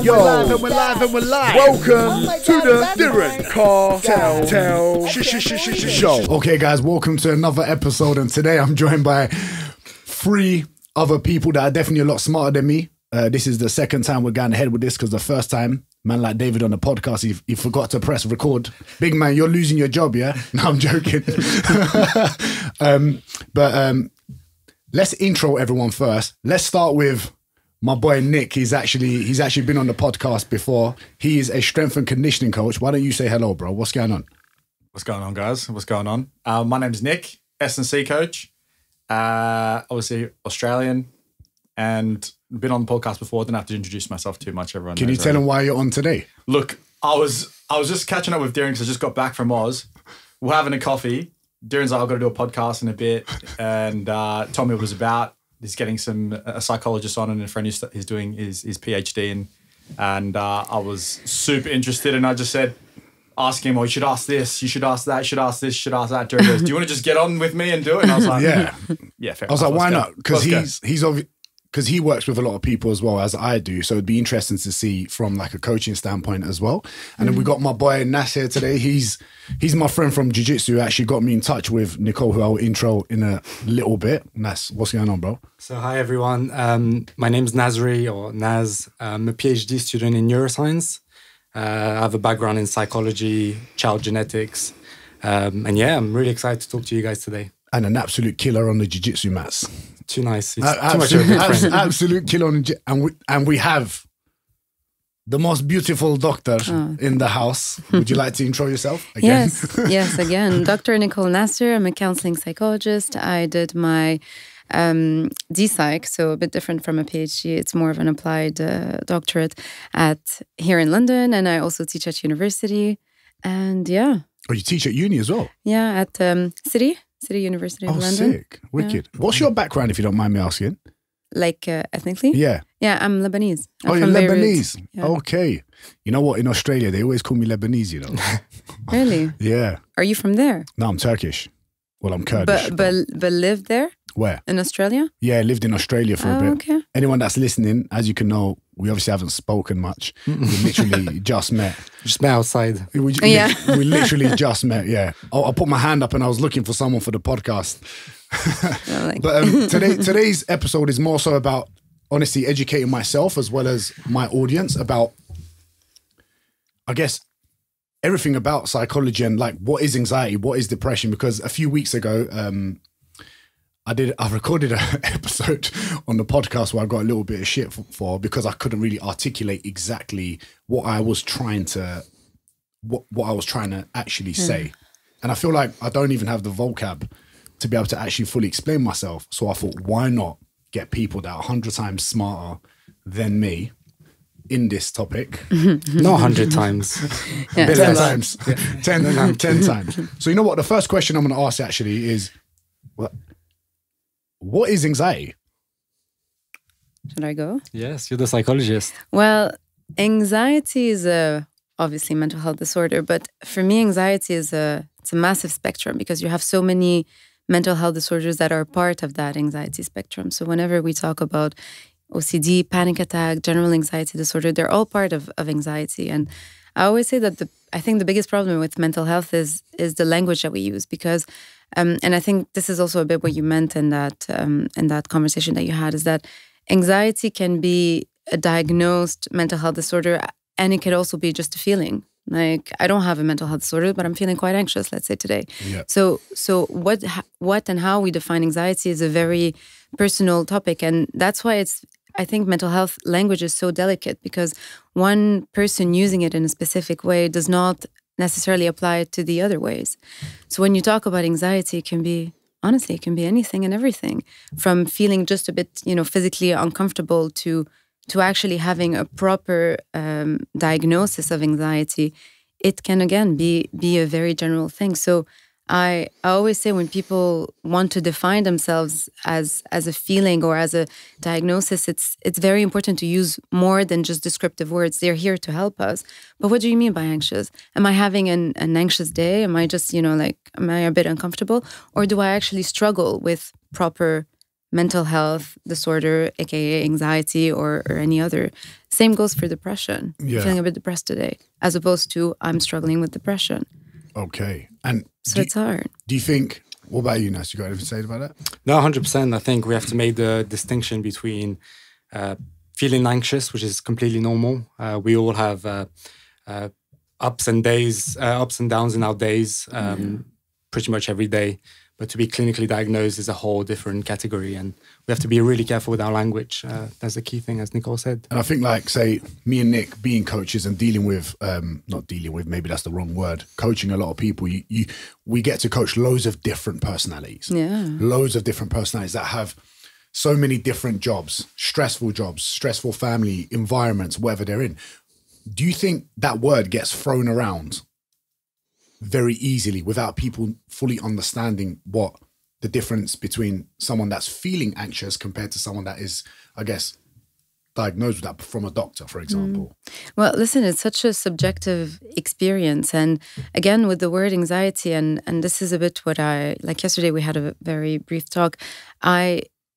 Yo, we're live. Welcome to the Diren Kartal show. Okay, guys, welcome to another episode. And today I'm joined by three other people that are definitely a lot smarter than me. This is the second time we're going ahead with this because the first time, man like David on the podcast, he forgot to press record. Big man, you're losing your job, yeah? No, I'm joking. Let's intro everyone first. Let's start with my boy Nick. He's actually been on the podcast before. He is a strength and conditioning coach. Why don't you say hello, bro? What's going on? What's going on, guys? What's going on? My name's Nick, S&C coach. Obviously Australian, and been on the podcast before. Didn't have to introduce myself too much. Everyone. Can you tell them why you're on today? Look, I was just catching up with Diren because I just got back from Oz. We're having a coffee. Diren's like, I've got to do a podcast in a bit, and told me what it was about. He's getting a psychologist on, and a friend he's doing his PhD in, and I was super interested, and I just said, ask him, you should ask this, you should ask that, you should ask this, you should ask that. Diren goes, do you want to just get on with me and do it? And I was like, yeah, fair. I was like, why not? Because because he works with a lot of people as well as I do. So it'd be interesting to see from like a coaching standpoint as well. And then we got my boy Nas here today. He's my friend from Jiu-Jitsu who actually got me in touch with Nicole, who I'll intro in a little bit. Nas, what's going on, bro? So hi, everyone. My name's Nasri, or Naz. I'm a PhD student in neuroscience. I have a background in psychology, child genetics. And yeah, I'm really excited to talk to you guys today. And an absolute killer on the jiu-jitsu mats. Too nice. It's too much of a good friend. Absolute killer on the and we have the most beautiful doctor in the house. Would you like to intro yourself again? Yes, again. Dr. Nicole Nasr. I'm a counseling psychologist. I did my D-Psych, so a bit different from a PhD. It's more of an applied doctorate here in London, and I also teach at university. And yeah. Oh, you teach at uni as well? Yeah, at City University of London. Oh, sick. Wicked. Yeah. What's your background, if you don't mind me asking? Like ethnically? Yeah. Yeah, I'm Lebanese. I'm you're Lebanese. Yeah. Okay. You know what? In Australia, they always call me Lebanese, you know. Really? Yeah. Are you from there? No, I'm Turkish. Well, I'm Kurdish. But lived there? Where? In Australia? Yeah, I lived in Australia for a bit. Okay. Anyone that's listening, as you can know, we obviously haven't spoken much. We literally just met. Just met outside. We literally just met, yeah. I put my hand up and I was looking for someone for the podcast. But today's episode is more so about, honestly, educating myself as well as my audience about, I guess, everything about psychology and like what is anxiety, what is depression. Because a few weeks ago, I recorded an episode on the podcast where I got a little bit of shit for because I couldn't really articulate exactly what I was trying to actually say. And I feel like I don't even have the vocab to be able to actually fully explain myself. So I thought, why not get people that are 100 times smarter than me in this topic? Not 100 times. 10 times. 10 times. So you know what? The first question I'm going to ask actually is, what is anxiety? Should I go? Yes, you're the psychologist. Well, anxiety is obviously a mental health disorder, but for me, anxiety is it's a massive spectrum because you have so many mental health disorders that are part of that anxiety spectrum. So whenever we talk about OCD, panic attack, general anxiety disorder, they're all part of anxiety. And I always say that I think the biggest problem with mental health is the language that we use because and I think this is also a bit what you meant in that conversation that you had, is that anxiety can be a diagnosed mental health disorder, and it could also be just a feeling. Like, I don't have a mental health disorder, but I'm feeling quite anxious, let's say today. Yeah. So what and how we define anxiety is a very personal topic, and that's why I think mental health language is so delicate, because one person using it in a specific way does not necessarily apply it to the other ways. So when you talk about anxiety, it can be anything and everything, from feeling just a bit, physically uncomfortable to actually having a proper diagnosis of anxiety. It can again be a very general thing. So I always say, when people want to define themselves as a feeling or as a diagnosis, it's very important to use more than just descriptive words. They're here to help us. But what do you mean by anxious? Am I having an anxious day? Am I just, am I a bit uncomfortable? Or do I actually struggle with proper mental health disorder, aka anxiety or any other. Same goes for depression. Yeah. Feeling a bit depressed today, as opposed to I'm struggling with depression. Okay. And so it's hard. Do you think, what about you, Nas? You got anything to say about that? No, 100%. I think we have to make the distinction between feeling anxious, which is completely normal. We all have ups and downs in our days, pretty much every day. But to be clinically diagnosed is a whole different category, and we have to be really careful with our language. That's the key thing, as Nicole said. And I think, like, say, me and Nick being coaches and dealing with, not dealing with, maybe that's the wrong word, coaching a lot of people, we get to coach loads of different personalities. Yeah. Loads of different personalities that have so many different jobs, stressful family, environments, whatever they're in. Do you think that word gets thrown around very easily without people fully understanding what the difference between someone that's feeling anxious compared to someone that is, I guess, diagnosed with that from a doctor, for example? Well, listen, it's such a subjective experience. And again, with the word anxiety, and this is a bit what like yesterday we had a very brief talk,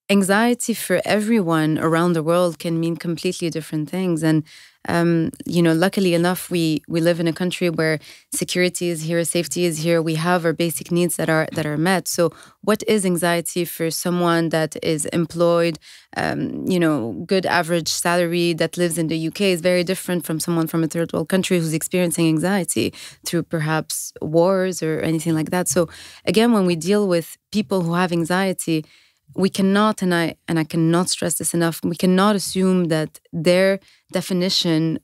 anxiety for everyone around the world can mean completely different things. And, luckily enough, we live in a country where security is here, safety is here. We have our basic needs that are met. So what is anxiety for someone that is employed, good average salary that lives in the UK is very different from someone from a third world country who's experiencing anxiety through perhaps wars or anything like that. So again, when we deal with people who have anxiety, we cannot, and I cannot stress this enough, we cannot assume that their definition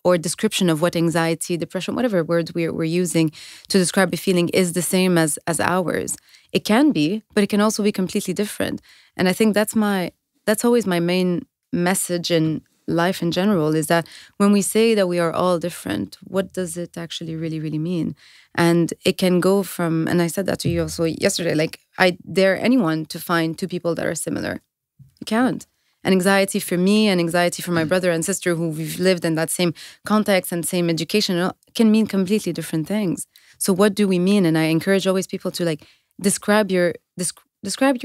or description of what anxiety, depression, whatever words we're using to describe a feeling is the same as ours. It can be, but it can also be completely different. And I think that's always my main message in life in general, is that when we say that we are all different, what does it actually really, really mean? And it can go from, and I said that to you also yesterday, like I dare anyone to find two people that are similar. You can't. And anxiety for me and anxiety for my brother and sister who we've lived in that same context and same education can mean completely different things. So what do we mean? And I encourage always people to like describe your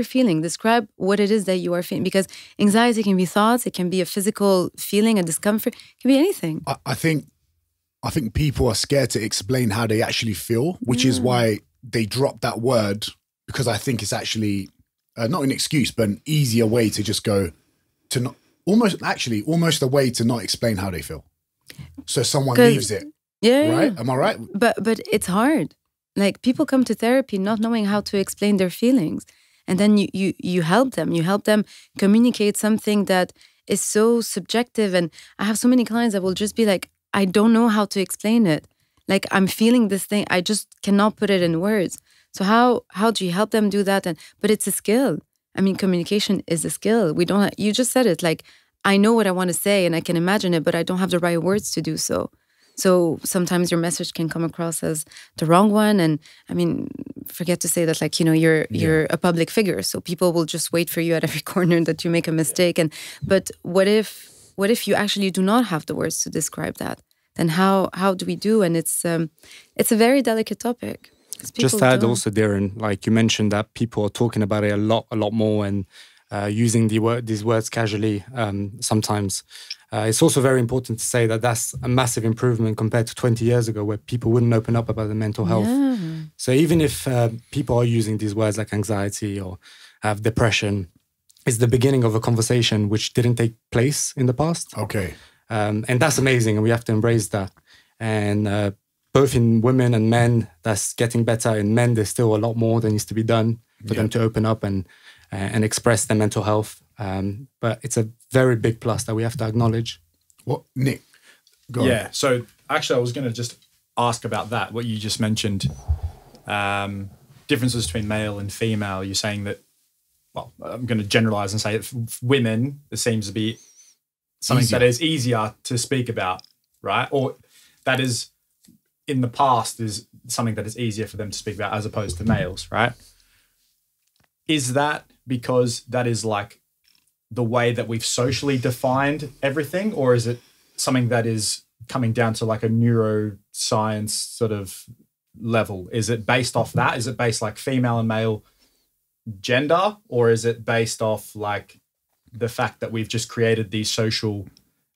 feeling, describe what it is that you are feeling, because anxiety can be thoughts, it can be a physical feeling, a discomfort, it can be anything. I think people are scared to explain how they actually feel, which is why they drop that word, because I think it's actually not an excuse, but an easier way to just go to not, almost a way to not explain how they feel. So someone leaves it. Yeah. Right? Am I right? But it's hard. Like people come to therapy not knowing how to explain their feelings. And then you help them. You help them communicate something that is so subjective. And I have so many clients that will just be like, I don't know how to explain it. Like I'm feeling this thing, I just cannot put it in words. So how do you help them do that? But it's a skill. I mean, communication is a skill. You just said it, like, I know what I want to say and I can imagine it, but I don't have the right words to do so. So sometimes your message can come across as the wrong one. And I mean, forget to say that, like, you're a public figure. So people will just wait for you at every corner that you make a mistake. But what if you actually do not have the words to describe that? Then how do we do? And it's a very delicate topic. Just to add also, Diren, like you mentioned that people are talking about it a lot more and using these words casually sometimes. It's also very important to say that that's a massive improvement compared to 20 years ago where people wouldn't open up about their mental health. Yeah. So even if people are using these words like anxiety or have depression, it's the beginning of a conversation which didn't take place in the past. Okay. And that's amazing, and we have to embrace that. And both in women and men, that's getting better. In men, there's still a lot more that needs to be done for them to open up and express their mental health. But it's a very big plus that we have to acknowledge. What, Nick? Go on. Yeah, so actually I was going to just ask about that, what you just mentioned, differences between male and female. You're saying that, well, I'm going to generalize and say that for women, there seems to be something that is easier to speak about, right? Or that is, in the past, is something that is easier for them to speak about as opposed to males, right? Is that because that is like the way that we've socially defined everything, or is it something that is coming down to like a neuroscience sort of level? Is it based off that? Is it based like female and male gender, or is it based off like the fact that we've just created these social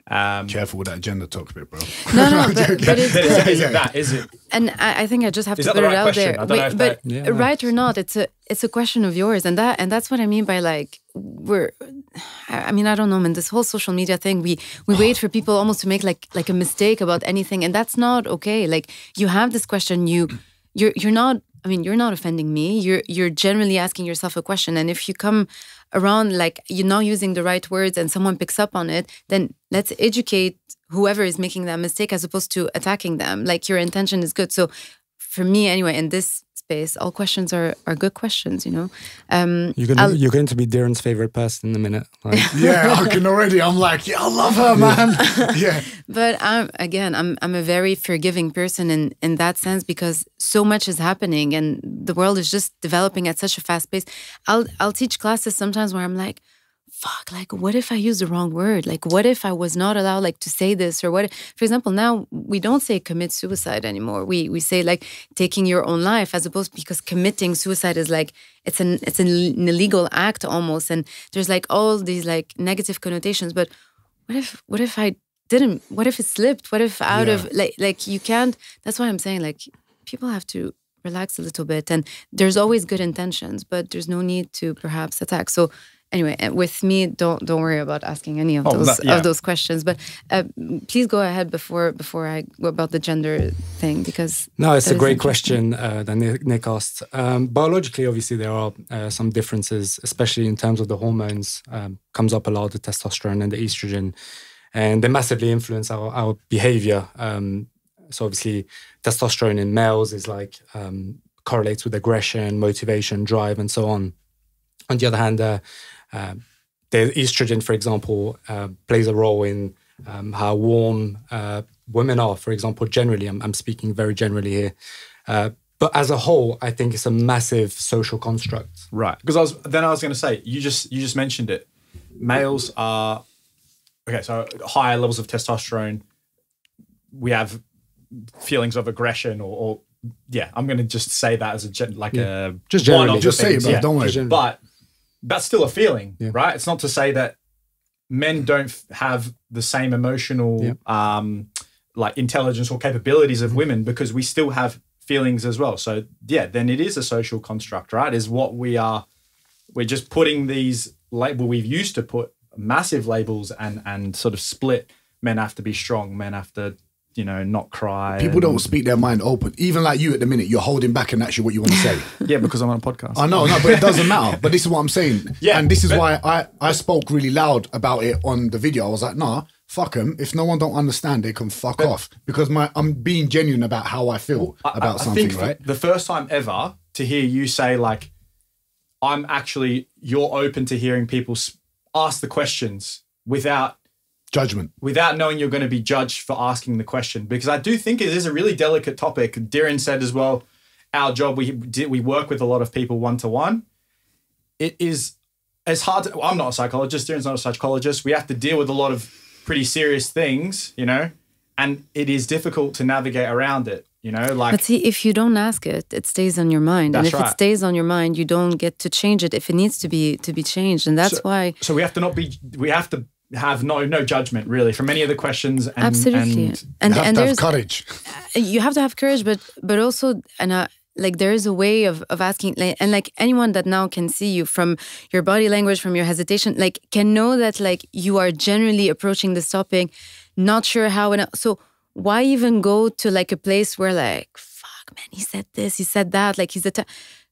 careful with that gender talk bit, bro. No, but is it that? Is it? And I think I just have Is to that put the it right out question? there. I don't know if But that- right or not, it's a question of yours, and that's what I mean by like I mean, I don't know, man. This whole social media thing, we wait for people almost to make like a mistake about anything, and that's not okay. Like you have this question, you're not. I mean, you're not offending me. You're generally asking yourself a question, and if you come around like you're not using the right words and someone picks up on it, then let's educate whoever is making that mistake as opposed to attacking them. Like your intention is good. So for me, anyway, in this space, all questions are good questions. You know, you're going to be Diren's favorite person in a minute. Like. Yeah, I can already. I'm like, yeah, I love her, man. Yeah. But I'm a very forgiving person in that sense because so much is happening and the world is just developing at such a fast pace. I'll teach classes sometimes where I'm like, fuck, like what if I use the wrong word? Like what if I was not allowed like to say this, or what if, for example, now we don't say commit suicide anymore. We say like taking your own life, as opposed, because committing suicide is like it's an illegal act almost, and there's like all these like negative connotations. But what if I didn't? What if it slipped? What if out of like you can't? That's why I'm saying like people have to relax a little bit, and there's always good intentions, but there's no need to perhaps attack. So anyway, with me, don't worry about asking any of those questions. But please go ahead before I go about the gender thing, because no, it's a great question that Nick asked. Biologically, obviously, there are some differences, especially in terms of the hormones. Comes up a lot, the testosterone and the estrogen, and they massively influence our behavior. So obviously, testosterone in males is like correlates with aggression, motivation, drive, and so on. On the other hand, the estrogen, for example, plays a role in how warm women are, for example, generally. I'm speaking very generally here. But as a whole, I think it's a massive social construct. Right. Because I was going to say, you just mentioned it. Males are, okay, so higher levels of testosterone. We have feelings of aggression or yeah, I'm going to just say that as a just generally. Just say it, bro. Don't worry. But that's still a feeling, right? It's not to say that men don't have the same emotional like intelligence or capabilities of women, because we still have feelings as well. So yeah, then it is a social construct, right? Is what we're just putting these we've used to put massive labels and sort of split. Men have to be strong, men have to, you know, not cry. People don't speak their mind open. Even like you at the minute, you're holding back and actually what you want to say. Yeah, because I'm on a podcast. I know, but it doesn't matter. But this is what I'm saying. Yeah, and this is why I spoke really loud about it on the video. I was like, nah, fuck them. If no one don't understand, they can fuck off. Because I'm being genuine about how I feel about something, I think right? The first time ever to hear you say like, you're open to hearing people ask the questions without judgment, without knowing you're going to be judged for asking the question, because I do think it is a really delicate topic. Diren said as well, our job, we work with a lot of people one-to-one. It is as hard to, I'm not a psychologist, Diren's not a psychologist. We have to deal with a lot of pretty serious things, you know, and it is difficult to navigate around it, you know, like. But see, if you don't ask it, it stays on your mind. And if it stays on your mind, you don't get to change it if it needs to be changed. And that's why. So we have to have no judgment really from any of the questions. And, absolutely. And you have to have courage. You have to have courage, but also, like there is a way of asking, and like anyone that now can see you from your body language, from your hesitation, like can know that like you are generally approaching this topic, not sure how. So why even go to like a place where like, fuck man, he said this, he said that, like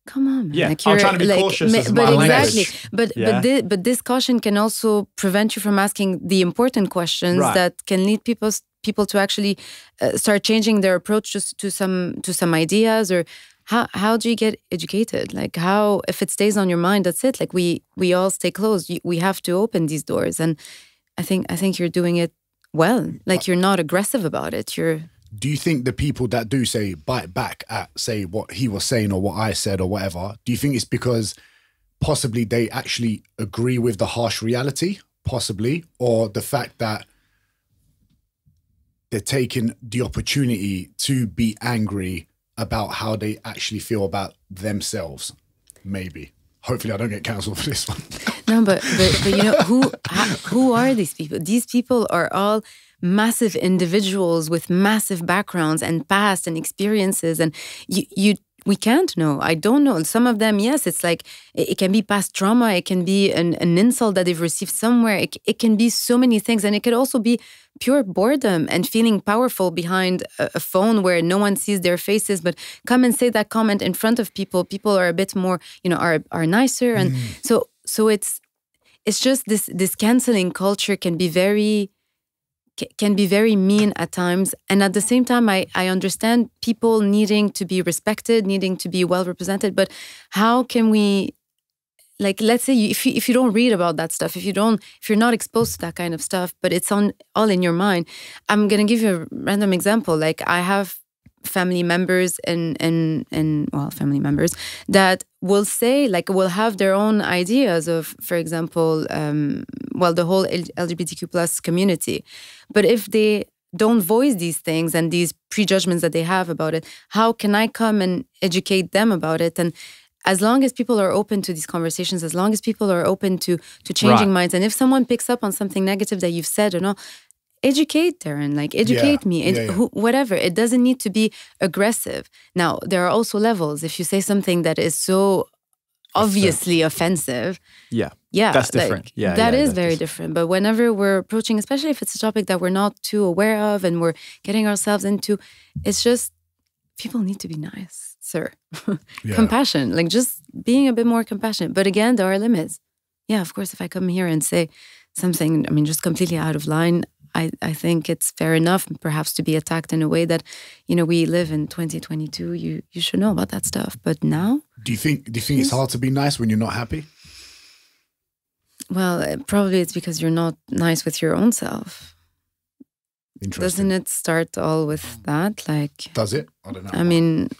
come on, man. Yeah, like I'm trying to be cautious as my language. But this caution can also prevent you from asking the important questions that can lead people to actually start changing their approach to some ideas. Or how do you get educated? Like how, if it stays on your mind, that's it. Like we all stay closed. We have to open these doors, and I think you're doing it well. Like you're not aggressive about it. Do you think the people that do say bite back at, say, what he was saying or what I said or whatever, do you think it's because possibly they actually agree with the harsh reality, possibly, or the fact that they're taking the opportunity to be angry about how they actually feel about themselves? Maybe. Hopefully I don't get cancelled for this one. No, but you know, who are these people? These people are all massive individuals with massive backgrounds and past and experiences, and we can't know. I don't know. Some of them, yes, it's like it can be past trauma. It can be an insult that they've received somewhere. It can be so many things, and it could also be pure boredom and feeling powerful behind a phone where no one sees their faces. But come and say that comment in front of people. People are a bit more, you know, are nicer, and so it's just this canceling culture can be very mean at times. And at the same time, I understand people needing to be respected, needing to be well represented. But how can we, like, let's say if you don't read about that stuff, if you're not exposed to that kind of stuff, but it's all in your mind. I'm gonna give you a random example. Like, I have family members and family members that will say, like, will have their own ideas of, for example, the whole LGBTQ plus community. But if they don't voice these things and these prejudgments that they have about it, how can I come and educate them about it? And as long as people are open to these conversations, as long as people are open to changing minds, and if someone picks up on something negative that you've said or not, educate Diren, like educate me, whatever. It doesn't need to be aggressive. Now, there are also levels. If you say something that is so obviously offensive, that's different. Like, that is very different. But whenever we're approaching, especially if it's a topic that we're not too aware of and we're getting ourselves into, it's just people need to be nice, sir. Compassion, like just being a bit more compassionate. But again, there are limits. Yeah, of course, if I come here and say something, I mean, just completely out of line, I think it's fair enough, perhaps, to be attacked in a way that, you know, we live in 2022. You should know about that stuff. But now, do you think it's hard to be nice when you're not happy? Well, probably it's because you're not nice with your own self. Doesn't it start all with that? Like, does it? I don't know. I mean,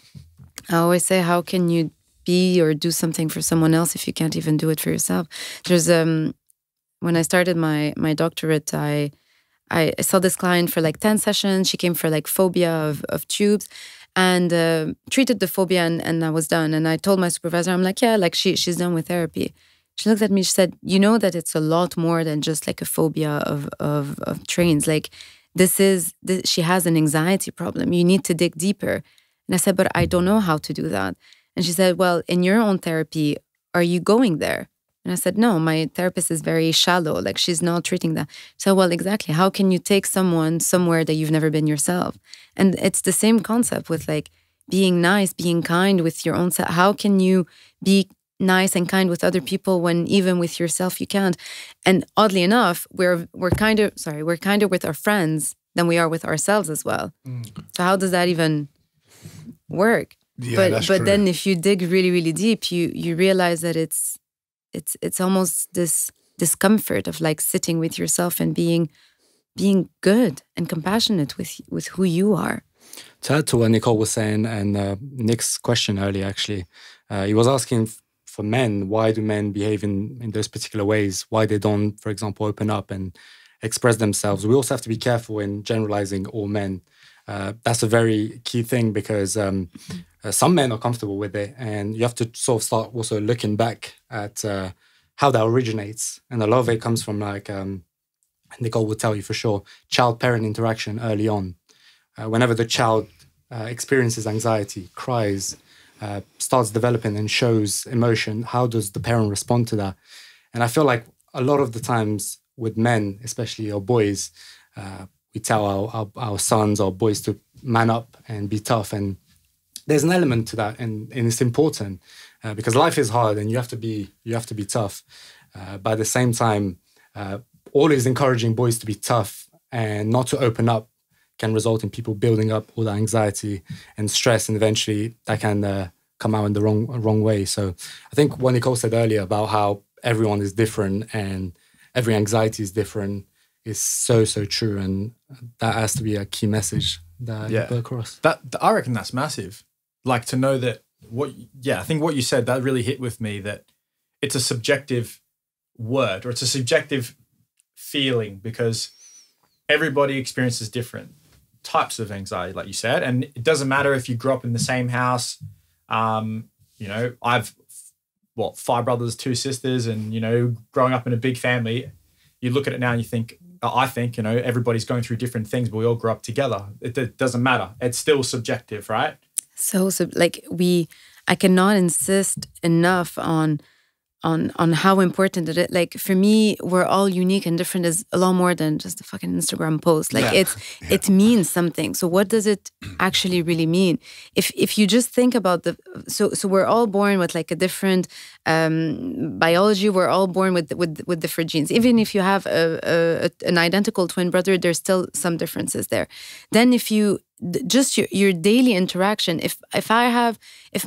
I always say, how can you be or do something for someone else if you can't even do it for yourself? There's when I started my doctorate, I saw this client for like 10 sessions. She came for like phobia of tubes, and treated the phobia, and I was done. And I told my supervisor, I'm like, yeah, like she's done with therapy. She looked at me, she said, you know that it's a lot more than just like a phobia of trains. Like she has an anxiety problem. You need to dig deeper. And I said, but I don't know how to do that. And she said, well, in your own therapy, are you going there? And I said, no, my therapist is very shallow. Like, she's not treating that. So, well, exactly. How can you take someone somewhere that you've never been yourself? And it's the same concept with like being nice, being kind with your own self. How can you be nice and kind with other people when even with yourself you can't? And oddly enough, we're kinder with our friends than we are with ourselves as well. So how does that even work? Yeah, but then if you dig really, really deep, you realize that it's almost this discomfort of like sitting with yourself and being good and compassionate with who you are. To add to what Nicole was saying, and Nick's question earlier, actually, he was asking for men, why do men behave in those particular ways? Why they don't, for example, open up and express themselves? We also have to be careful in generalizing all men. That's a very key thing, because some men are comfortable with it, and you have to sort of start also looking back at how that originates. And a lot of it comes from, like, Nicole will tell you for sure, child-parent interaction early on. Whenever the child experiences anxiety, cries, starts developing and shows emotion, how does the parent respond to that? And I feel like a lot of the times with men, especially our boys, we tell our sons, our boys to man up and be tough. And there's an element to that, and it's important because life is hard and you have to be tough. But at the same time, always encouraging boys to be tough and not to open up can result in people building up all that anxiety and stress, and eventually that can come out in the wrong way. So I think what Nicole said earlier about how everyone is different and every anxiety is different is so true, and that has to be a key message that you put across. I reckon that's massive. Like, to know that I think what you said, that really hit with me, that it's a subjective word, or it's a subjective feeling, because everybody experiences different types of anxiety, like you said, and it doesn't matter if you grew up in the same house. You know, what, 5 brothers, 2 sisters, and, you know, growing up in a big family, you look at it now and you think, I think, you know, everybody's going through different things, but we all grew up together. It doesn't matter. It's still subjective, right? So like I cannot insist enough on how important it is. Like for me, we're all unique and different is a lot more than just a fucking Instagram post. Like it means something. So what does it actually really mean? If you just think about so we're all born with like a different biology. We're all born with different genes. Even if you have an identical twin brother, there's still some differences there. Then if you just your daily interaction, if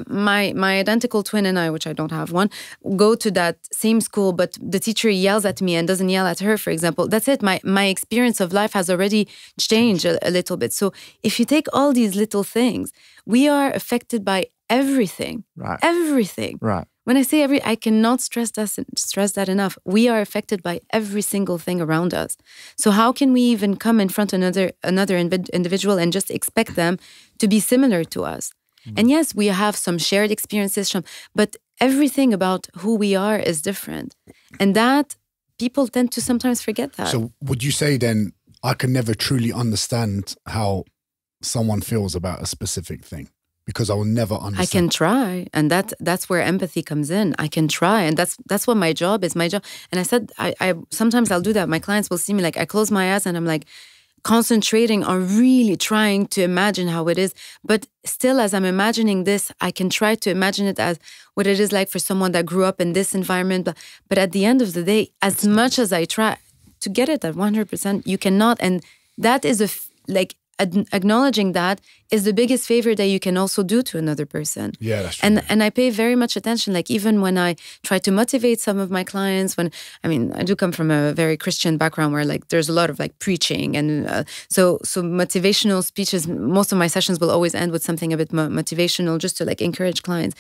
my identical twin and I, which I don't have one, go to that same school, but the teacher yells at me and doesn't yell at her, for example, that's it. My experience of life has already changed a little bit. So if you take all these little things, we are affected by everything. Right. Everything. Right. When I say I cannot stress that enough. We are affected by every single thing around us. So how can we even come in front of another individual and just expect them to be similar to us? And yes, we have some shared experiences, but everything about who we are is different. And that people tend to sometimes forget that. So would you say then, I can never truly understand how someone feels about a specific thing? Because I will never understand. I can try, and that's where empathy comes in. I can try, and that's what my job is. My job, and I said, I sometimes I'll do that. My clients will see me like I close my eyes and I'm like concentrating on really trying to imagine how it is. But still, as I'm imagining this, I can try to imagine it as what it is like for someone that grew up in this environment. But at the end of the day, as much as I try to get it at 100%, you cannot, and that is acknowledging that is the biggest favor that you can also do to another person. Yeah, that's true. And I pay very much attention. Like even when I try to motivate some of my clients, I do come from a very Christian background where like there's a lot of like preaching and so motivational speeches. Most of my sessions will always end with something a bit motivational, just to like encourage clients.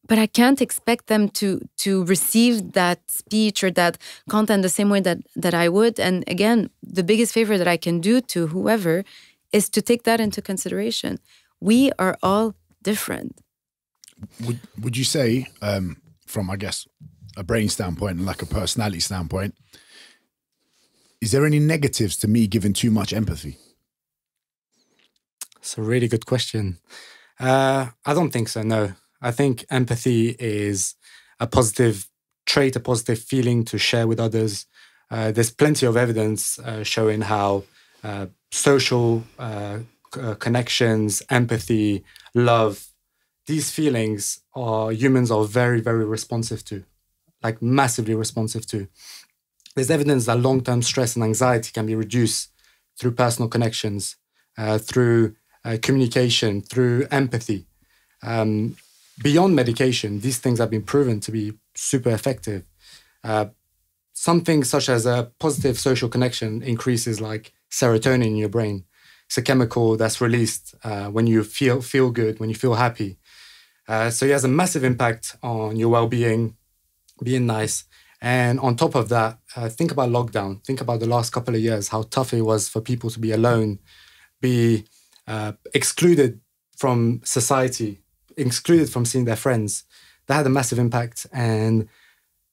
But I can't expect them to receive that speech or that content the same way that I would. And again, the biggest favor that I can do to whoever is to take that into consideration. We are all different. Would you say, from, I guess, a brain standpoint and like a personality standpoint, is there any negatives to me giving too much empathy? It's a really good question. I don't think so, no. I think empathy is a positive trait, a positive feeling to share with others. There's plenty of evidence showing how social connections, empathy, love, these feelings humans are very, very responsive to, like massively responsive to. There's evidence that long-term stress and anxiety can be reduced through personal connections, through communication, through empathy. Beyond medication, these things have been proven to be super effective. Something such as a positive social connection increases like serotonin in your brain. It's a chemical that's released when you feel good, when you feel happy. So it has a massive impact on your well-being, being nice. And on top of that, think about lockdown. Think about the last couple of years, how tough it was for people to be alone, be excluded from society, excluded from seeing their friends. That had a massive impact. And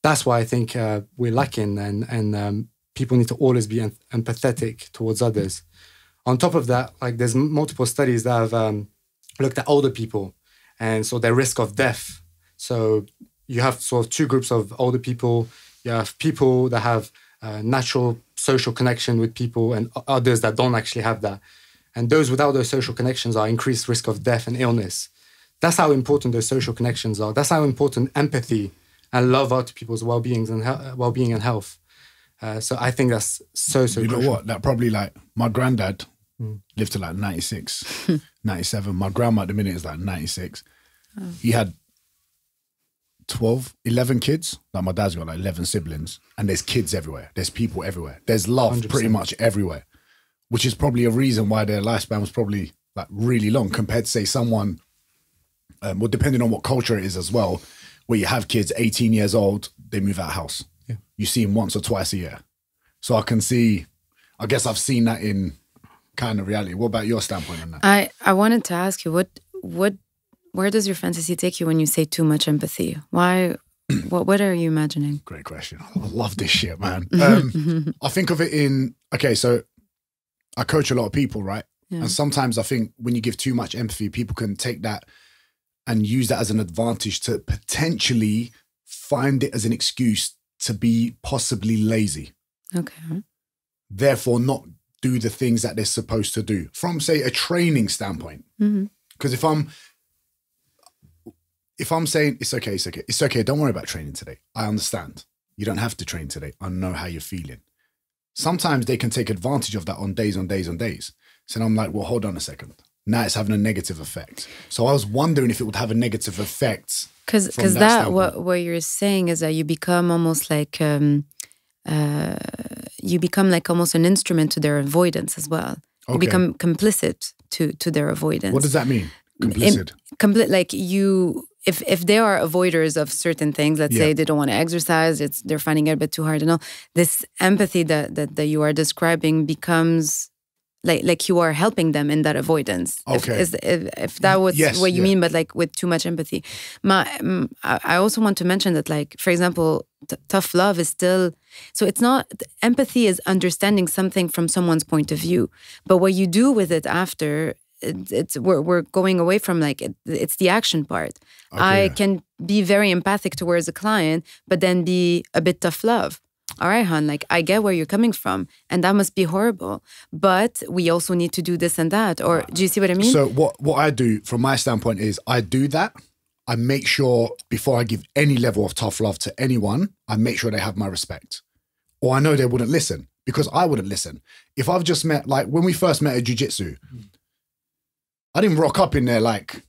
that's why I think we're lacking and people need to always be empathetic towards others. On top of that, like there's multiple studies that have looked at older people and so their risk of death. So you have sort of 2 groups of older people. You have people that have natural social connection with people and others that don't actually have that. And those without those social connections are increased risk of death and illness. That's how important those social connections are. That's how important empathy and love are to people's well-being and health. So I think that's so You know crucial. what? That probably like my granddad lived to like 96, 97. My grandma at the minute is like 96. Oh. He had 11 kids. Like my dad's got like 11 siblings and there's kids everywhere. There's people everywhere. There's love 100%. Pretty much everywhere, which is probably a reason why their lifespan was probably like really long compared to say someone, well, depending on what culture it is as well, where you have kids 18 years old, they move out of house. Yeah. You see them once or twice a year. So I guess I've seen that in kind of reality. What about your standpoint on that? I wanted to ask you, where does your fantasy take you when you say too much empathy? Why? What are you imagining? Great question. I love this shit, man. I think of it in, okay, so I coach a lot of people, right? Yeah. And sometimes I think when you give too much empathy, people can take that and use that as an advantage to potentially find it as an excuse to be possibly lazy. Okay. Therefore, not do the things that they're supposed to do from, say, a training standpoint. Because if I'm saying it's okay, don't worry about training today. I understand. You don't have to train today. I know how you're feeling. Sometimes they can take advantage of that on days. So I'm like, well, hold on a second. Now it's having a negative effect. So I was wondering if it would have a negative effect. Because that what you're saying is that you become almost like almost an instrument to their avoidance as well. Okay. You become complicit to their avoidance. What does that mean? Complicit? Like you, if they are avoiders of certain things, let's say they don't want to exercise, they're finding it a bit too hard and all, this empathy that you are describing becomes like you are helping them in that avoidance. Okay. If that was what you mean, but like with too much empathy. I also want to mention that, like, for example, tough love is still, so it's not, empathy is understanding something from someone's point of view. But what you do with it after, we're going away from it's the action part. Okay. I can be very empathic towards a client, but then be a bit tough love. All right, hon, like, I get where you're coming from, and that must be horrible, but we also need to do this and that. Or do you see what I mean? So what I do from my standpoint is I do that. I make sure before I give any level of tough love to anyone, I make sure they have my respect. Or I know they wouldn't listen because I wouldn't listen. If I've just met, like when we first met at jiu-jitsu, I didn't rock up in there like,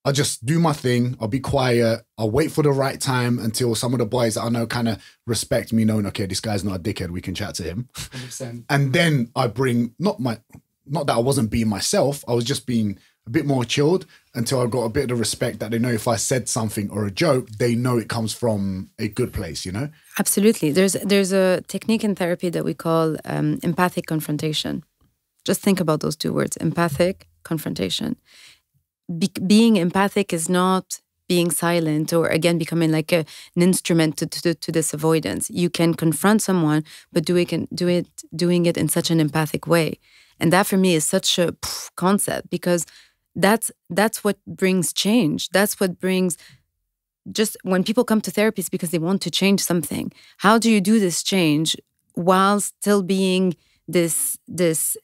I'll just do my thing. I'll be quiet. I'll wait for the right time until some of the boys that I know kind of respect me, knowing, okay, this guy's not a dickhead. We can chat to him. 100%. And then I bring, not that I wasn't being myself. I was just being a bit more chilled until I got a bit of respect that they know if I said something or a joke, they know it comes from a good place, you know? Absolutely. There's a technique in therapy that we call empathic confrontation. Just think about those two words, empathic confrontation. Being empathic is not being silent or, again, becoming like an instrument to this avoidance. You can confront someone, but doing it in such an empathic way. And that for me is such a concept, because that's what brings change. That's what brings, just when people come to therapy, it's because they want to change something. How do you do this change while still being this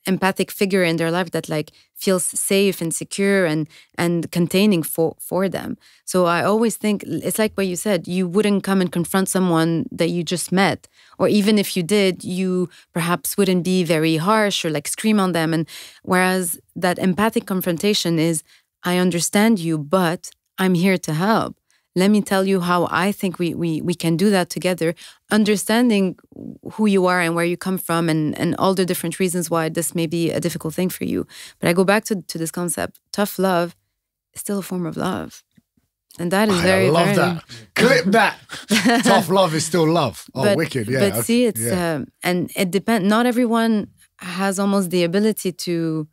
empathic figure in their life that like feels safe and secure and containing for them? So I always think it's like what you said, you wouldn't come and confront someone that you just met, or even if you did, you perhaps wouldn't be very harsh or like scream on them. And whereas that empathic confrontation is, I understand you, but I'm here to help. Let me tell you how I think we can do that together, understanding who you are and where you come from and all the different reasons why this may be a difficult thing for you. But I go back to this concept. Tough love is still a form of love. And that is very, I love very... that. Clip that. Tough love is still love. Oh, but, wicked. Yeah. But see, it's... and it depends. Not everyone has almost the ability to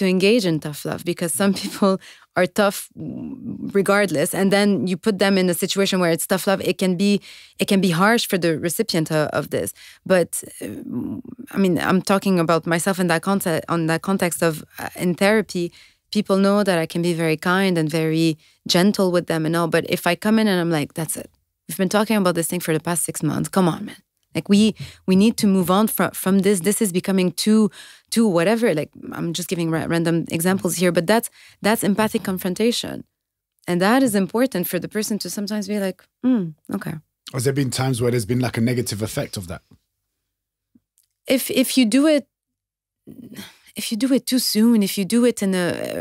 engage in tough love, because some people are tough regardless, and then you put them in a situation where it's tough love. It can be harsh for the recipient of this. But I mean, I'm talking about myself in that context of in therapy. People know that I can be very kind and very gentle with them and all. But if I come in and I'm like, that's it, we've been talking about this thing for the past 6 months. Come on, man. Like we need to move on from this. This is becoming too whatever. Like, I'm just giving random examples here, but that's empathic confrontation, and that is important for the person to sometimes be like, okay. Has there been times where there's been like a negative effect of that? If you do it too soon, if you do it in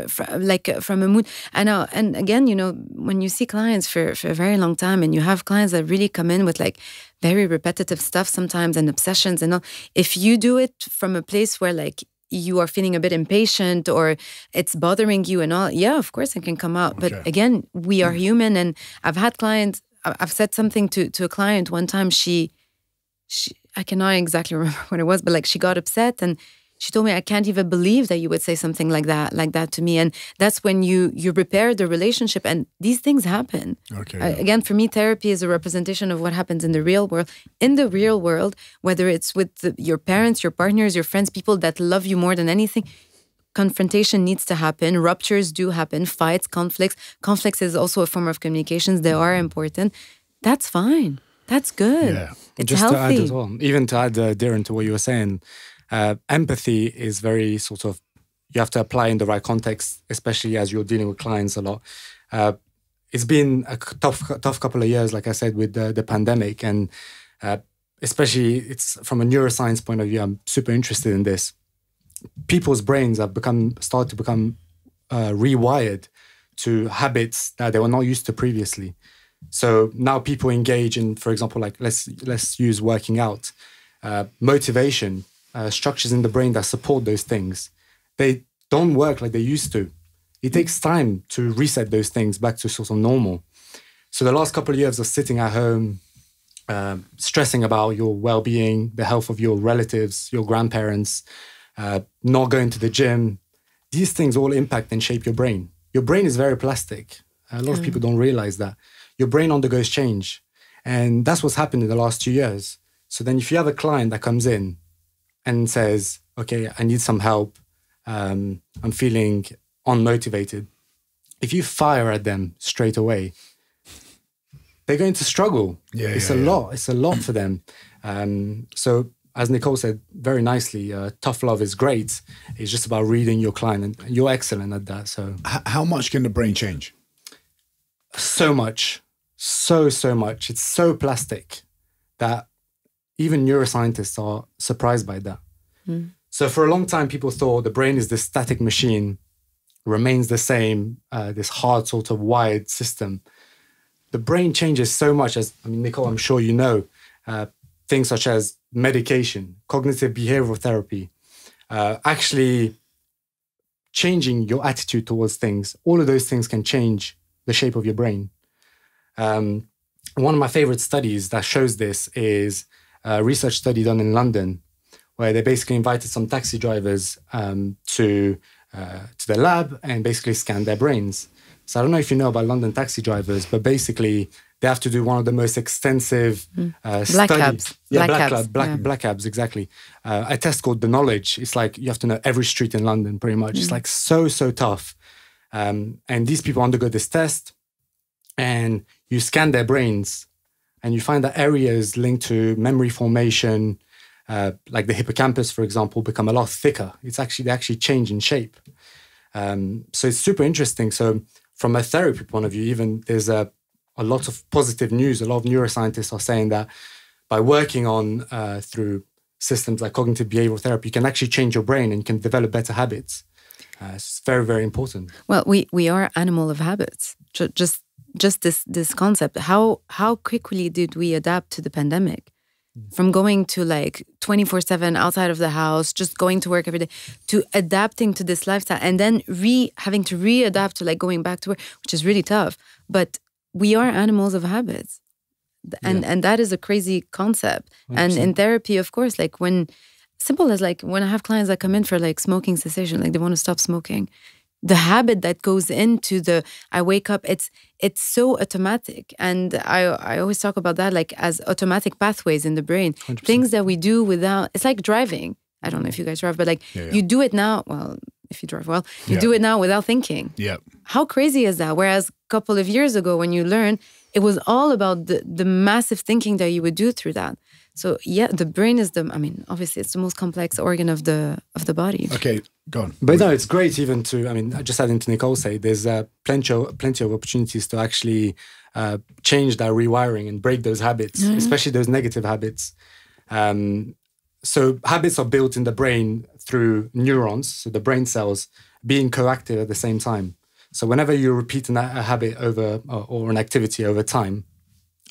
from a mood, and again, you know, when you see clients for a very long time, and you have clients that really come in with like very repetitive stuff sometimes and obsessions and all, if you do it from a place where like you are feeling a bit impatient or it's bothering you and all, yeah, of course it can come out. Okay. But again, we are human, and I've had clients, I've said something to a client one time, she I cannot exactly remember what it was, but like she got upset and she told me, I can't even believe that you would say something like that to me. And that's when you repair the relationship, and these things happen. Okay. Again, for me, therapy is a representation of what happens in the real world. In the real world, whether it's with your parents, your partners, your friends, people that love you more than anything, confrontation needs to happen. Ruptures do happen. Fights, conflicts. Conflicts is also a form of communications. They are important. That's fine. That's good. Yeah. It's Just healthy. to add as well, even to add, Diren, to what you were saying, empathy is very sort of, you have to apply in the right context, especially as you're dealing with clients a lot. It's been a tough couple of years, like I said, with the pandemic. And especially it's from a neuroscience point of view, I'm super interested in this. People's brains have started to become rewired to habits that they were not used to previously. So now people engage in, for example, like let's use working out, motivation, structures in the brain that support those things. They don't work like they used to. It takes time to reset those things back to sort of normal. So the last couple of years of sitting at home, stressing about your well-being, the health of your relatives, your grandparents, not going to the gym, these things all impact and shape your brain. Your brain is very plastic. A lot of people don't realize that. Your brain undergoes change. And that's what's happened in the last 2 years. So then if you have a client that comes in and says, okay, I need some help, I'm feeling unmotivated. If you fire at them straight away, they're going to struggle. It's a lot. It's a lot for them. So as Nicole said very nicely, tough love is great. It's just about reading your client, and you're excellent at that. So how much can the brain change? So much, so much. It's so plastic that even neuroscientists are surprised by that. So for a long time, people thought the brain is this static machine, remains the same, this hard sort of wired system. The brain changes so much, as, I mean, Nicole, I'm sure you know, things such as medication, cognitive behavioral therapy, actually changing your attitude towards things. All of those things can change the shape of your brain. One of my favorite studies that shows this is a research study done in London, where they basically invited some taxi drivers to the lab and basically scanned their brains. So I don't know if you know about London taxi drivers, but basically they have to do one of the most extensive Black cabs. Black cabs, exactly. A test called the Knowledge. It's like you have to know every street in London, pretty much. It's like so tough. And these people undergo this test, and you scan their brains, and you find that areas linked to memory formation, like the hippocampus, for example, become a lot thicker. They actually change in shape. So it's super interesting. So from a therapy point of view, even there's a lot of positive news. A lot of neuroscientists are saying that by working on through systems like cognitive behavioral therapy, you can actually change your brain and you can develop better habits. It's very, very important. Well, we are animal of habits. Just this concept. How quickly did we adapt to the pandemic? From going to like 24/7 outside of the house, just going to work every day, to adapting to this lifestyle, and then having to readapt to like going back to work, which is really tough. But we are animals of habits, and that is a crazy concept. 100%. And in therapy, of course, like simple as like when I have clients that come in for like smoking cessation, like they want to stop smoking. The habit that goes into I wake up, it's so automatic. And I always talk about that like as automatic pathways in the brain. 100%. Things that we do without, it's like driving. I don't know if you guys drive, but like you do it now, well, if you drive well, you do it now without thinking. Yeah. How crazy is that? Whereas a couple of years ago when you learn, it was all about the massive thinking that you would do through that. So yeah, the brain is obviously it's the most complex organ of the body. Okay, go on. But no, it's great even to, just adding to Nicole say, there's plenty of opportunities to actually change that rewiring and break those habits, especially those negative habits. So habits are built in the brain through neurons, so the brain cells being coactive at the same time. So whenever you're repeating a habit over or an activity over time,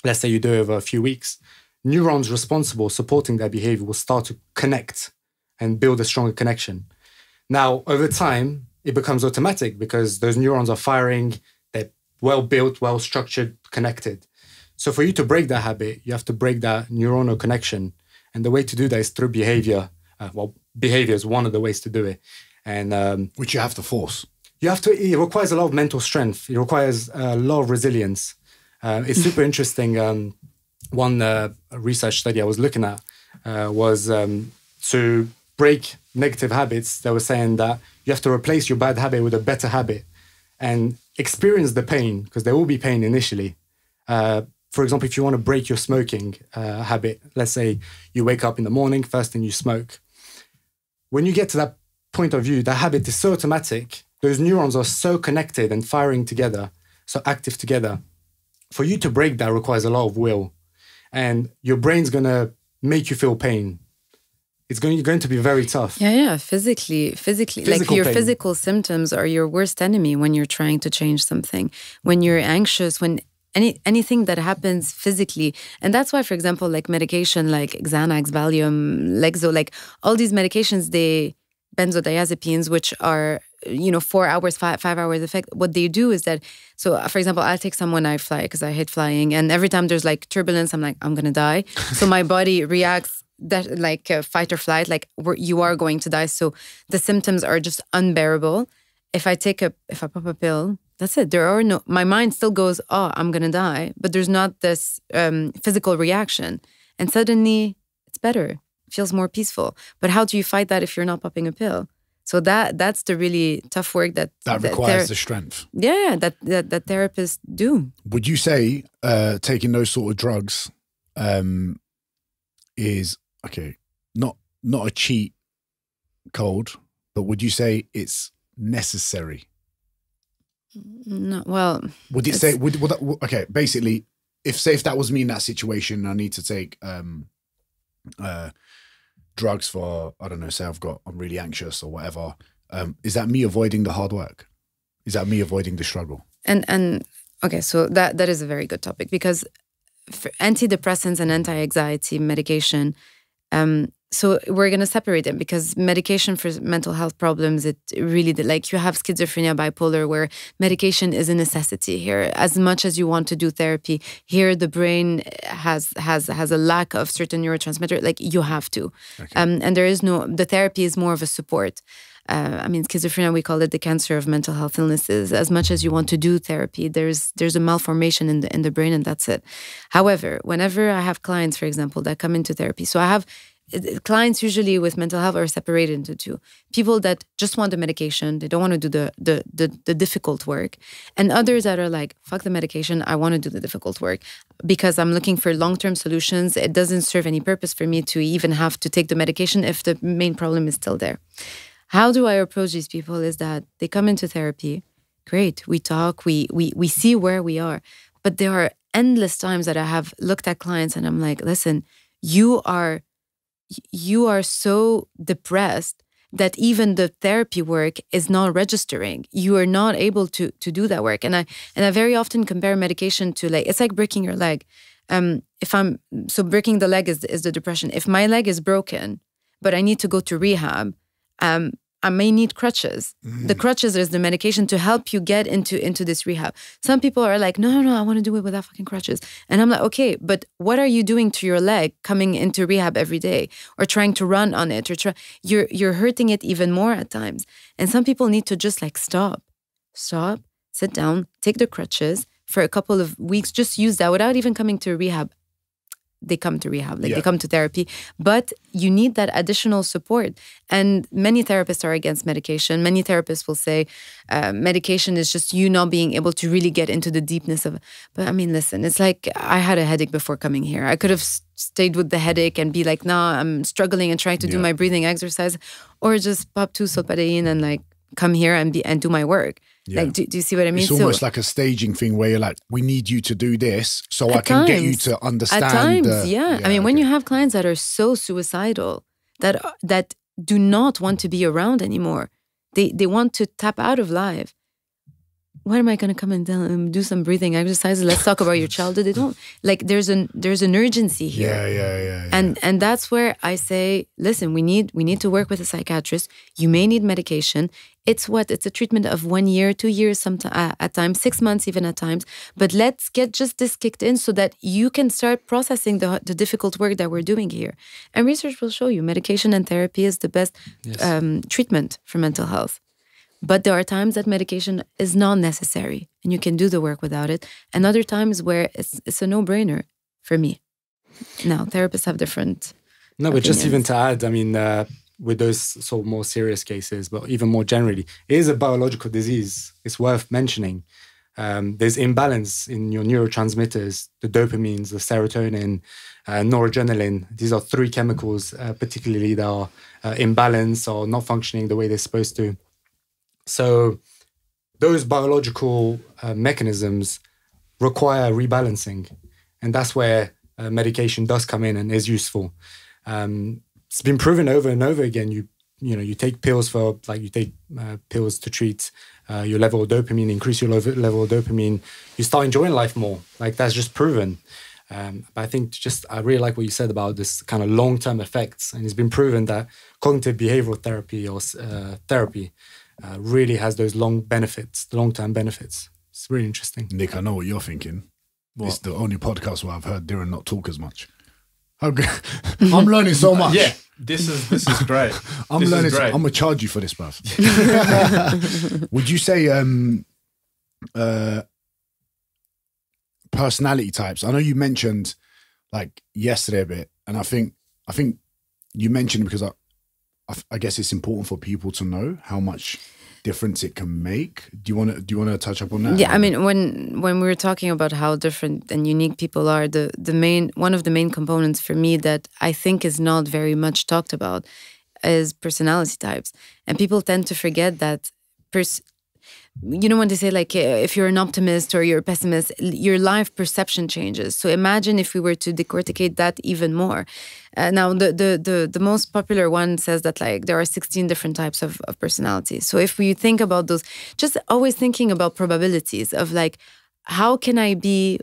let's say you do it over a few weeks, neurons responsible supporting that behavior will start to connect and build a stronger connection. Now, over time, it becomes automatic because those neurons are firing, they're well-built, well-structured, connected. So for you to break that habit, you have to break that neuronal connection. And the way to do that is through behavior, behavior is one of the ways to do it. And which you have to force. It requires a lot of mental strength. It requires a lot of resilience. It's super interesting. One research study I was looking at was to break negative habits. They were saying that you have to replace your bad habit with a better habit and experience the pain, because there will be pain initially. For example, if you want to break your smoking habit, let's say you wake up in the morning, first thing you smoke. When you get to that point of view, that habit is so automatic. Those neurons are so connected and firing together, so active together. For you to break that requires a lot of will. And your brain's going to make you feel pain. It's going to be very tough. Yeah. Physically. Like your pain. Physical symptoms are your worst enemy when you're trying to change something. When you're anxious, when anything that happens physically. And that's why, for example, like medication like Xanax, Valium, Lexo, like all these medications, benzodiazepines, which are 4 hours, 5 hours effect. What they do is that, so for example, I'll take some when I fly because I hate flying, and every time there's like turbulence, I'm like, I'm gonna die. So my body reacts that like fight or flight, like you are going to die. So the symptoms are just unbearable. If I pop a pill, that's it. My mind still goes, oh, I'm gonna die, but there's not this physical reaction, and suddenly it's better. Feels more peaceful. But how do you fight that if you're not popping a pill? So that's the really tough work that requires the strength. Yeah, that therapists do. Would you say taking those sort of drugs is not a cheat code, but would you say it's necessary? No, well. Would you say would that, basically, if that was me in that situation, I need to take drugs for, I don't know, say I'm really anxious or whatever. Is that me avoiding the hard work? Is that me avoiding the struggle? And okay, so that is a very good topic, because for antidepressants and anti-anxiety medication, so we're going to separate them, because medication for mental health problems, it really, like you have schizophrenia, bipolar, where medication is a necessity here. As much as you want to do therapy, here the brain has a lack of certain neurotransmitter, like you have to. Okay. And the therapy is more of a support. Schizophrenia, we call it the cancer of mental health illnesses. As much as you want to do therapy, there's a malformation in the brain, and that's it. However, whenever I have clients, for example, that come into therapy, so I have clients usually with mental health are separated into two. People that just want the medication, they don't want to do the difficult work. And others that are like, fuck the medication, I want to do the difficult work because I'm looking for long-term solutions. It doesn't serve any purpose for me to even have to take the medication if the main problem is still there. How do I approach these people is that they come into therapy, great, we talk, we see where we are. But there are endless times that I have looked at clients and I'm like, listen, you are so depressed that even the therapy work is not registering. You are not able to do that work. And I very often compare medication to, like, it's like breaking your leg. Breaking the leg is the depression. If my leg is broken, but I need to go to rehab, I may need crutches. Mm-hmm. The crutches is the medication to help you get into this rehab. Some people are like, no, I want to do it without fucking crutches. And I'm like, okay, but what are you doing to your leg coming into rehab every day or trying to run on it? You're hurting it even more at times. And some people need to just like stop, sit down, take the crutches for a couple of weeks, just use that without even coming to rehab. They come to rehab, they come to therapy, but you need that additional support. And many therapists are against medication. Many therapists will say medication is just you not being able to really get into the deepness of it. But I mean, listen, it's like I had a headache before coming here. I could have stayed with the headache and be like, nah, I'm struggling and trying to do my breathing exercise, or just pop 2 solpadeine and like come here and do my work. Yeah. Like, do you see what I mean? It's almost like a staging thing where you're like, we need you to do this so I can get you to understand. At times, I mean, when you have clients that are so suicidal, that do not want to be around anymore, they want to tap out of life. what am I going to come and tell him? Do some breathing exercises. Let's talk about your childhood. They don't like. There's an urgency here. Yeah. And that's where I say, listen, we need to work with a psychiatrist. You may need medication. It's a treatment of 1 year, 2 years, at times, 6 months even at times. But let's get just this kicked in so that you can start processing the difficult work that we're doing here. And research will show you medication and therapy is the best treatment for mental health. But there are times that medication is not necessary and you can do the work without it. And other times where it's a no-brainer for me. Now, therapists have different but just even to add, I mean, with those sort of more serious cases, but even more generally, it is a biological disease. It's worth mentioning. There's imbalance in your neurotransmitters, the dopamines, the serotonin, noradrenaline. These are 3 chemicals, particularly that are imbalanced or not functioning the way they're supposed to. So those biological mechanisms require rebalancing. And that's where medication does come in and is useful. It's been proven over and over again. You take pills pills to treat your level of dopamine, increase your level of dopamine. You start enjoying life more. Like that's just proven. But I think I really like what you said about this kind of long-term effects. And it's been proven that cognitive behavioral therapy or therapy really has those long-term benefits. It's really interesting. Nick, I know what you're thinking. What? It's the only podcast where I've heard Diren not talk as much. Okay. I'm learning so much. Yeah, this is great. I'm learning. I'm gonna charge you for this, bruv. Would you say personality types? I know you mentioned like yesterday a bit, and I think you mentioned because I guess it's important for people to know how much difference it can make. Do you want to touch up on that? Yeah, I mean, when we were talking about how different and unique people are, one of the main components for me that I think is not very much talked about is personality types, and people tend to forget that. You know when they say like if you're an optimist or you're a pessimist, your life perception changes. So imagine if we were to decorticate that even more. Now the most popular one says that like there are 16 different types of personalities. So if we think about those, just always thinking about probabilities of like how can I be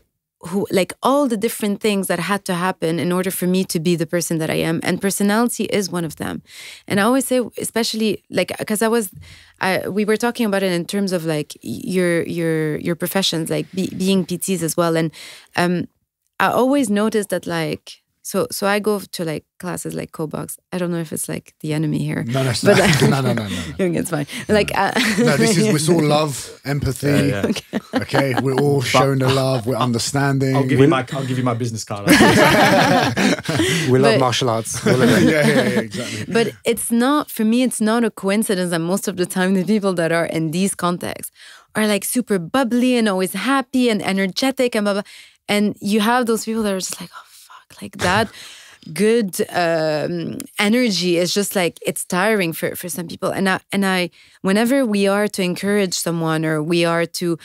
like all the different things that had to happen in order for me to be the person that I am, and personality is one of them. And I always say, especially like because we were talking about it in terms of like your professions, like being PTs as well, and I always notice that like so I go to like classes like co-box. I don't know if it's like the enemy here. No, no, no. It's fine. Like no, we're all love, empathy. Yeah. Okay, we're all showing the love. We're understanding. I'll give you my business card. We love martial arts. Yeah, exactly. But it's not, for me, it's not a coincidence that most of the time the people that are in these contexts are like super bubbly and always happy and energetic and blah, blah. And you have those people that are just like, oh, fuck, like that good energy is just like, it's tiring for some people. And I, whenever we are to encourage someone or we are to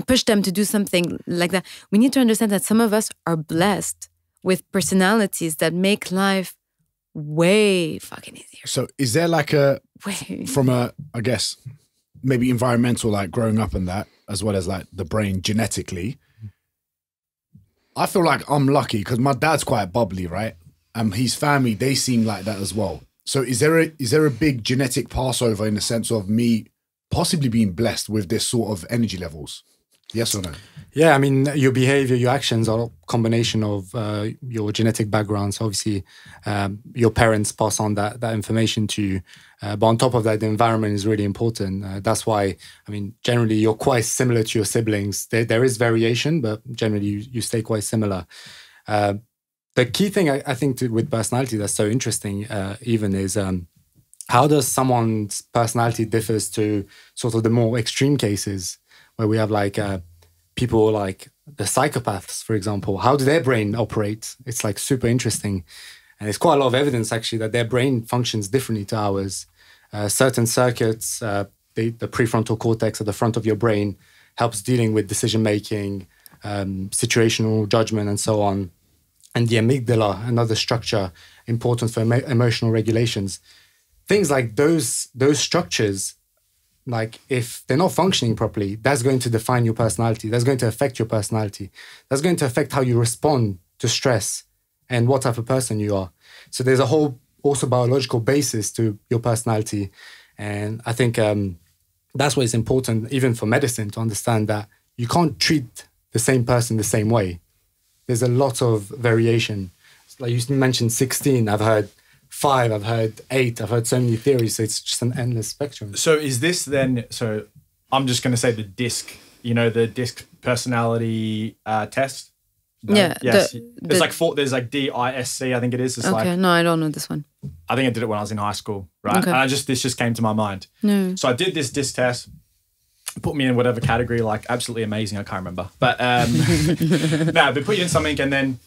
push them to do something like that, we need to understand that some of us are blessed with personalities that make life way fucking easier. So is there like from I guess, maybe environmental, like growing up and that, as well as like the brain genetically, I feel like I'm lucky because my dad's quite bubbly, right? And his family, they seem like that as well. So is there a big genetic passover in the sense of me possibly being blessed with this sort of energy levels? Yes or no? Yeah, I mean, your behavior, your actions are a combination of your genetic background. So obviously, your parents pass on that information to you. But on top of that, the environment is really important. That's why, I mean, generally, you're quite similar to your siblings. There is variation, but generally, you stay quite similar. The key thing, I think, with personality that's so interesting even is how does someone's personality differs to sort of the more extreme cases where we have like people like the psychopaths, for example. How do their brain operate? It's like super interesting. And there's quite a lot of evidence actually that their brain functions differently to ours. Certain circuits, the prefrontal cortex at the front of your brain helps dealing with decision-making, situational judgment and so on. And the amygdala, another structure important for emotional regulations. Things like those structures like if they're not functioning properly, that's going to define your personality. That's going to affect your personality. That's going to affect how you respond to stress and what type of person you are. So there's a whole also biological basis to your personality. And I think that's why it's important, even for medicine, to understand that you can't treat the same person the same way. There's a lot of variation. Like you mentioned 16, I've heard 5, I've heard 8, I've heard so many theories. So it's just an endless spectrum. So is this then, so I'm just going to say the DISC, you know, the DISC personality test? No? Yeah. Yes. There's like 4, there's like DISC, I think it is. It's okay, like, no, I don't know this one. I think I did it when I was in high school, right? Okay. And this just came to my mind. No. So I did this DISC test, put me in whatever category, like absolutely amazing, I can't remember. But no, but put you in something, and then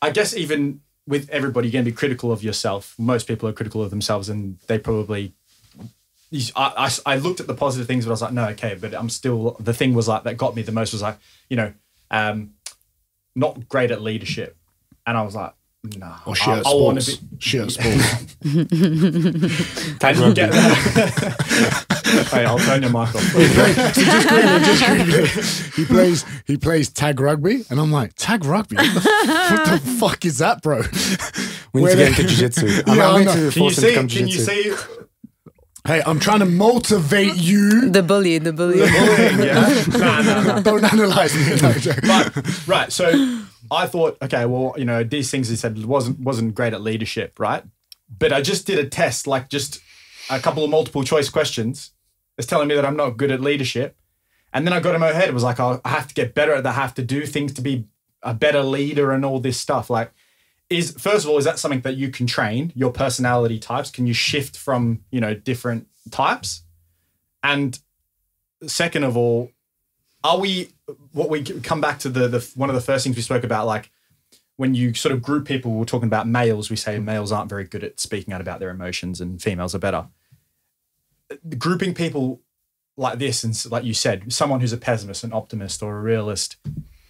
I guess even with everybody, you're going to be critical of yourself. Most people are critical of themselves, and they probably... I looked at the positive things, but I was like, no, okay, but I'm still... The thing was like, that got me the most was like, you know, not great at leadership. And I was like, no. Or shit at I want sports. to be... Shit at sports. And you get that. Hey, I'll turn your mic off. He plays tag rugby, and I'm like, tag rugby? What the fuck is that, bro? We need to get into jiu-jitsu. Yeah, I'm I going know. to force him to come to Can you jiu-jitsu. see... Hey, I'm trying to motivate you. The bully. Bullying, yeah? No. Don't analyze me. But, right, so I thought, okay, well, you know, these things he said wasn't great at leadership, right? But I just did a test, like just a couple of multiple choice questions. It's telling me that I'm not good at leadership. And then I got in my head, it was like, oh, I have to get better at that. I have to do things to be a better leader and all this stuff. Like, first of all, is that something that you can train, your personality types? Can you shift from, you know, different types? And second of all, we come back to the one of the first things we spoke about, like when you sort of group people, we're talking about males, we say males aren't very good at speaking out about their emotions and females are better. Grouping people like this, and like you said, someone who's a pessimist, an optimist, or a realist,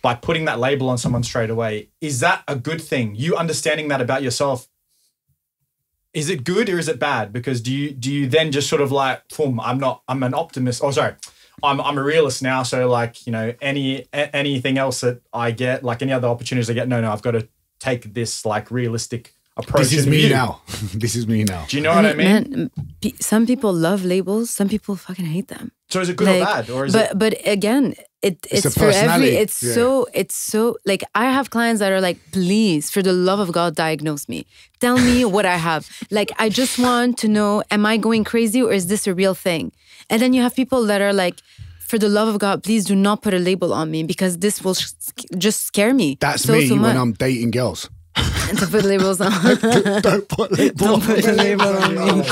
by putting that label on someone straight away, is that a good thing? You understanding that about yourself, is it good or is it bad? Because do you then just sort of like, I'm an optimist. Oh, sorry, I'm a realist now. So like, you know, anything else that I get, like any other opportunities I get, no, I've got to take this like realistic approach. This is me now. This is me now. Do you know what I mean? Man, some people love labels. Some people fucking hate them. So is it good or bad, or is it? But again, it's a for personality. it's so like I have clients that are like, please, for the love of God, diagnose me. Tell me what I have. Like, I just want to know, am I going crazy or is this a real thing? And then you have people that are like, for the love of God, please do not put a label on me because this will just scare me. That's so me much. when I'm dating girls. And to put labels on. Don't put a label on me.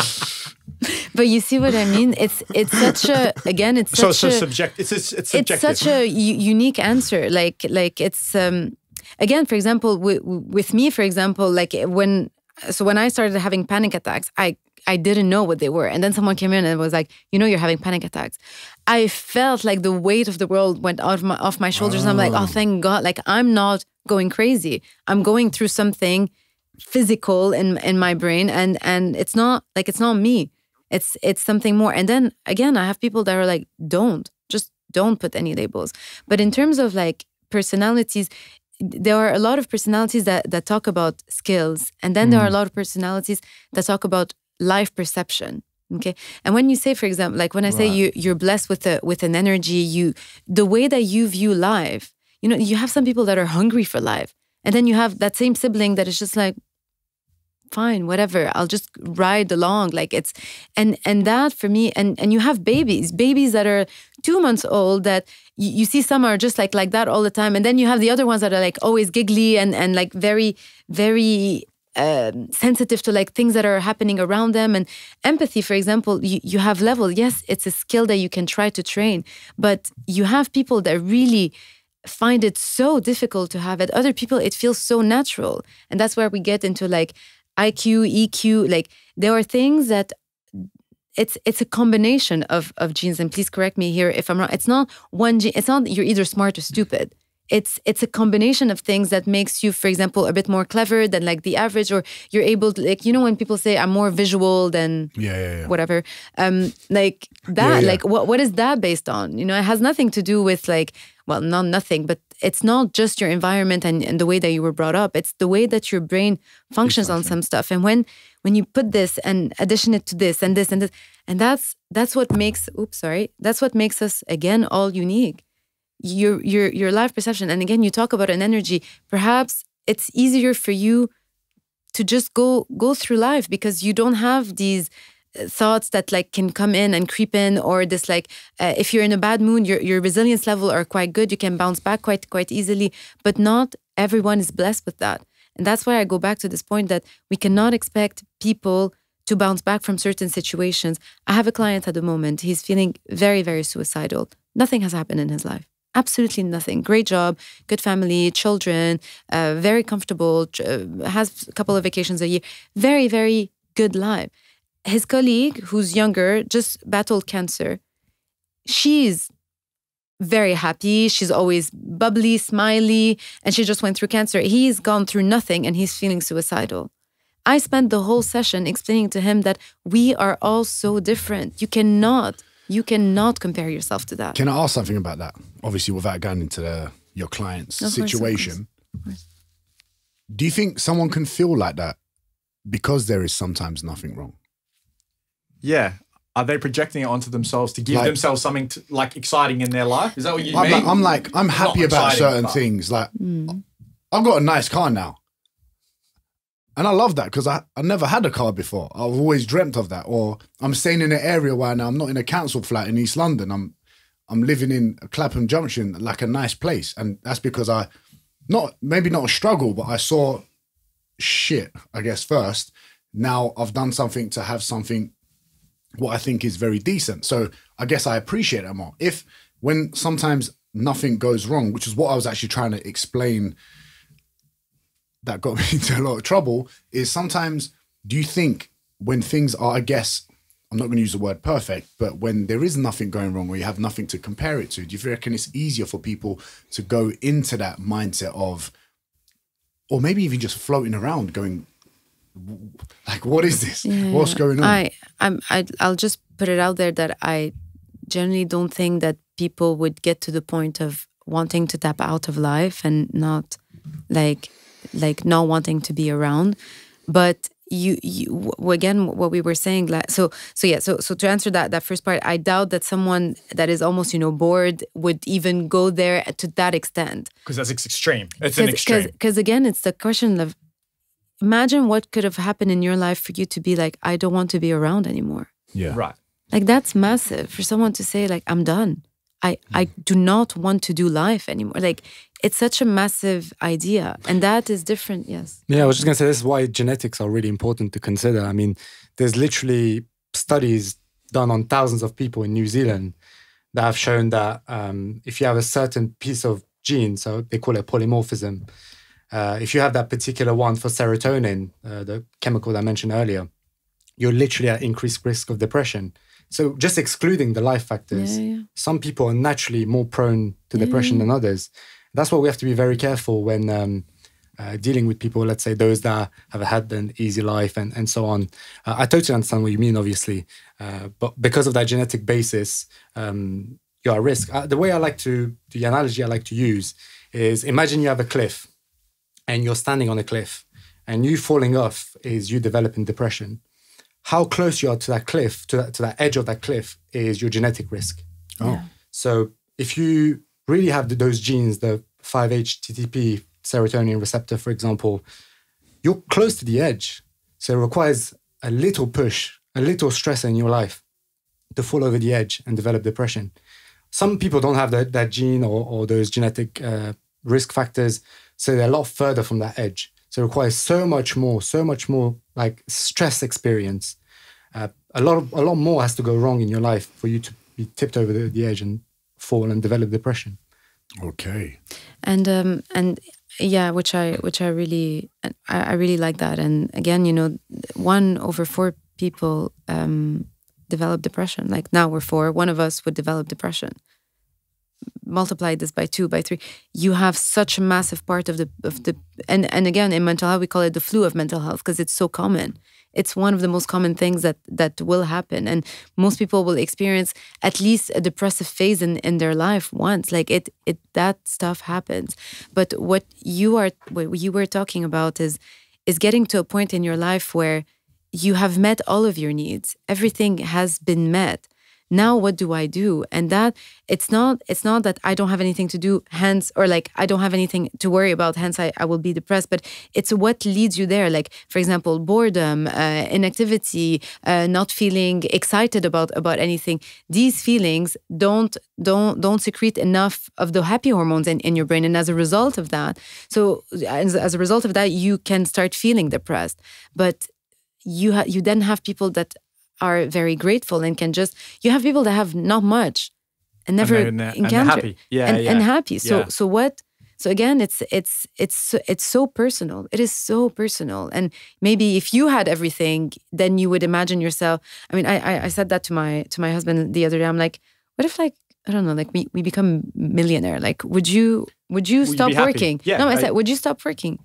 But you see what I mean? It's such a, again, it's such so a subjective. It's subjective. It's such a unique answer. Like it's again, for example, with me, for example, like when I started having panic attacks, I didn't know what they were, and then someone came in and was like, you know, you're having panic attacks. I felt like the weight of the world went off my shoulders. And I'm like, oh, thank God! Like, I'm not going crazy. I'm going through something physical in my brain, and it's not me. It's something more. And then again, I have people that are like, don't put any labels. But in terms of like personalities, there are a lot of personalities that talk about skills, and then there are a lot of personalities that talk about life perception. Okay, and when you say, for example, like when I say you're blessed with an energy, the way that you view life, you know, you have some people that are hungry for life, and then you have that same sibling that is just like, fine, whatever, I'll just ride along. Like it's, and that for me, and you have babies that are 2 months old that you see some are just like that all the time. And then you have the other ones that are like always giggly and like very, very sensitive to like things that are happening around them. And empathy, for example, you have level. Yes, it's a skill that you can try to train, but you have people that really find it so difficult to have it. Other people, it feels so natural. And that's where we get into like IQ, EQ, like there are things that it's a combination of genes. And please correct me here if I'm wrong. It's not one gene. It's not you're either smart or stupid. it's a combination of things that makes you, for example, a bit more clever than like the average, or you're able to, like, you know, when people say I'm more visual than whatever, like that, like what is that based on? You know, it has nothing to do with like, well, not nothing, but it's not just your environment and the way that you were brought up. It's the way that your brain functions on some stuff. And when you put this and addition it to this and this and this, and that's what makes, that's what makes us, again, all unique. Your life perception. And again, you talk about an energy. Perhaps it's easier for you to just go through life because you don't have these thoughts that like can come in and creep in, or this like if you're in a bad mood, your resilience level are quite good. You can bounce back quite easily, but not everyone is blessed with that. And that's why I go back to this point that we cannot expect people to bounce back from certain situations. I have a client at the moment. He's feeling very, very suicidal. Nothing has happened in his life. Absolutely nothing. Great job, good family, children, very comfortable, has a couple of vacations a year. Very, very good life. His colleague, who's younger, just battled cancer. She's very happy. She's always bubbly, smiley, and she just went through cancer. He's gone through nothing and he's feeling suicidal. I spent the whole session explaining to him that we are all so different. You cannot compare yourself to that. Can I ask something about that? Obviously, without going into your client's situation. Of course. Do you think someone can feel like that because there is sometimes nothing wrong? Yeah. Are they projecting it onto themselves to give themselves something like exciting in their life? Is that what you mean? I'm happy about certain things. Like, I've got a nice car now. And I love that because I never had a car before. I've always dreamt of that. Or I'm staying in an area where now I'm not in a council flat in East London. I'm living in Clapham Junction, like a nice place. And that's because maybe not a struggle, but I saw shit, I guess, first. Now I've done something to have something what I think is very decent. So I guess I appreciate it more. When sometimes nothing goes wrong, which is what I was actually trying to explain that got me into a lot of trouble, is sometimes do you think when things are, I guess, I'm not going to use the word perfect, but when there is nothing going wrong or you have nothing to compare it to, do you reckon it's easier for people to go into that mindset of, or maybe even just floating around going, like, what is this? Yeah, what's going on? I'll just put it out there that I generally don't think that people would get to the point of wanting to tap out of life and not like not wanting to be around. But you again, what we were saying, so to answer that first part, I doubt that someone that is almost, bored would even go there to that extent. Because that's extreme. It's an extreme. Because again, it's the question of, imagine what could have happened in your life for you to be like, I don't want to be around anymore. Yeah. Right. Like, that's massive for someone to say, like, I'm done. I do not want to do life anymore. Like, it's such a massive idea. And that is different, yes. Yeah, I was just going to say, this is why genetics are really important to consider. I mean, there's literally studies done on thousands of people in New Zealand that have shown that if you have a certain piece of gene, so they call it polymorphism, if you have that particular one for serotonin, the chemical that I mentioned earlier, you're literally at increased risk of depression. So just excluding the life factors, some people are naturally more prone to depression than others. That's why we have to be very careful when dealing with people, let's say those that have had an easy life and so on. I totally understand what you mean, obviously. But because of that genetic basis, you're at risk. The analogy I like to use is, imagine you have a cliff and you're standing on a cliff and you falling off is you developing depression. How close you are to that cliff, to that edge of that cliff, is your genetic risk. Oh. So if you really have those genes, the 5-HTTP serotonin receptor, for example, you're close to the edge. So it requires a little push, a little stress in your life to fall over the edge and develop depression. Some people don't have that gene or those genetic risk factors, so they're a lot further from that edge. So it requires so much more like stress experience. A lot more has to go wrong in your life for you to be tipped over the edge and fall and develop depression. Okay. And yeah, which I really like that. And again, 1 over 4 people develop depression. Like, now we're 4, one of us would develop depression. multiply this by 2, by 3, you have such a massive part of the and again, in mental health we call it the flu of mental health because it's so common. It's one of the most common things that will happen, and most people will experience at least a depressive phase in their life once. Like that stuff happens. But what you were talking about is getting to a point in your life where you have met all of your needs. Everything has been met. Now what do I do? And that it's not that I don't have anything to do, hence, or like I don't have anything to worry about, hence I will be depressed, but it's what leads you there. Like, for example, boredom, inactivity, not feeling excited about anything. These feelings don't secrete enough of the happy hormones in your brain. And as a result of that, you can start feeling depressed. But you then have people that are very grateful and can just, you have people that have not much and never encountered and happy. So again, it's so personal. It is so personal. And maybe if you had everything, then you would imagine yourself. I mean, I said that to my husband the other day. I'm like, what if, like, I don't know, like we become millionaire? Like, would you stop working? Yeah, no, I said, would you stop working?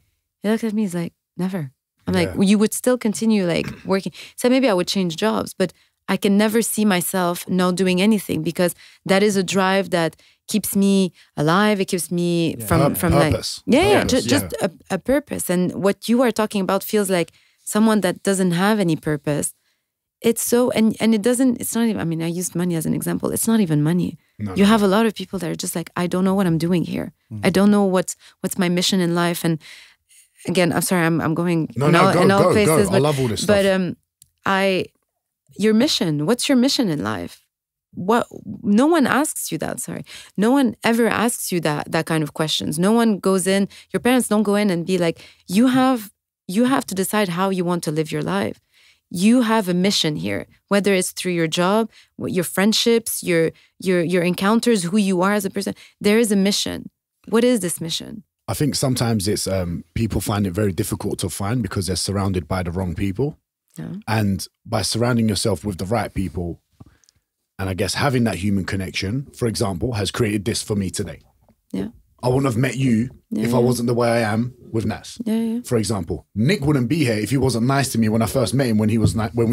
He looked at me, he's like, never. I'm like, you would still continue like working. So maybe I would change jobs, but I can never see myself not doing anything because that is a drive that keeps me alive. It keeps me from purpose. Like, just a purpose. And what you are talking about feels like someone that doesn't have any purpose. It's so, and it doesn't, it's not even, I mean, I used money as an example. It's not even money. You have a lot of people that are just like, I don't know what I'm doing here. I don't know what's my mission in life. And again, I'm sorry, I'm going in all places. But, I love all this stuff. But your mission, what's your mission in life? No one asks you that, sorry. No one ever asks you that kind of questions. No one goes in, your parents don't go in and be like, you have to decide how you want to live your life. You have a mission here, whether it's through your job, your friendships, your encounters, who you are as a person. There is a mission. What is this mission? I think sometimes it's people find it very difficult to find because they're surrounded by the wrong people. Yeah. And by surrounding yourself with the right people, and I guess having that human connection, for example, has created this for me today. Yeah. I wouldn't have met you if I wasn't the way I am with Nas. Yeah. For example, Nick wouldn't be here if he wasn't nice to me when I first met him when we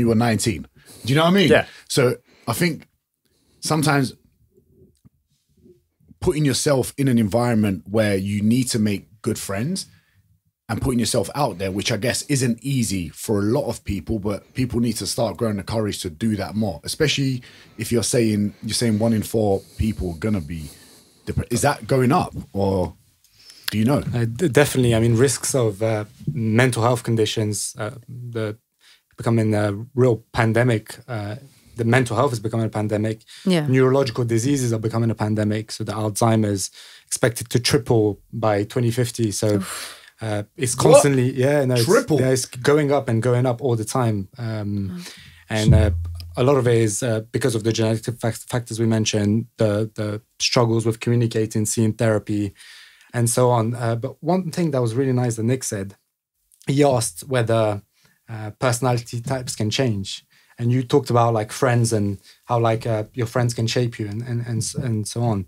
were 19. Do you know what I mean? Yeah. So I think sometimes putting yourself in an environment where you need to make good friends and putting yourself out there, which I guess isn't easy for a lot of people, but people need to start growing the courage to do that more, especially if you're saying 1 in 4 people are gonna be depressed. Is that going up, or do you know? Definitely. I mean, risks of mental health conditions becoming a real pandemic. The mental health is becoming a pandemic. Yeah. Neurological diseases are becoming a pandemic. So the Alzheimer's expected to triple by 2050. So it's constantly, triple. It's going up and going up all the time. And a lot of it is because of the genetic factors we mentioned, the struggles with communicating, seeing therapy, and so on. But one thing that was really nice that Nick said, he asked whether personality types can change. And you talked about like friends and how like your friends can shape you and so on.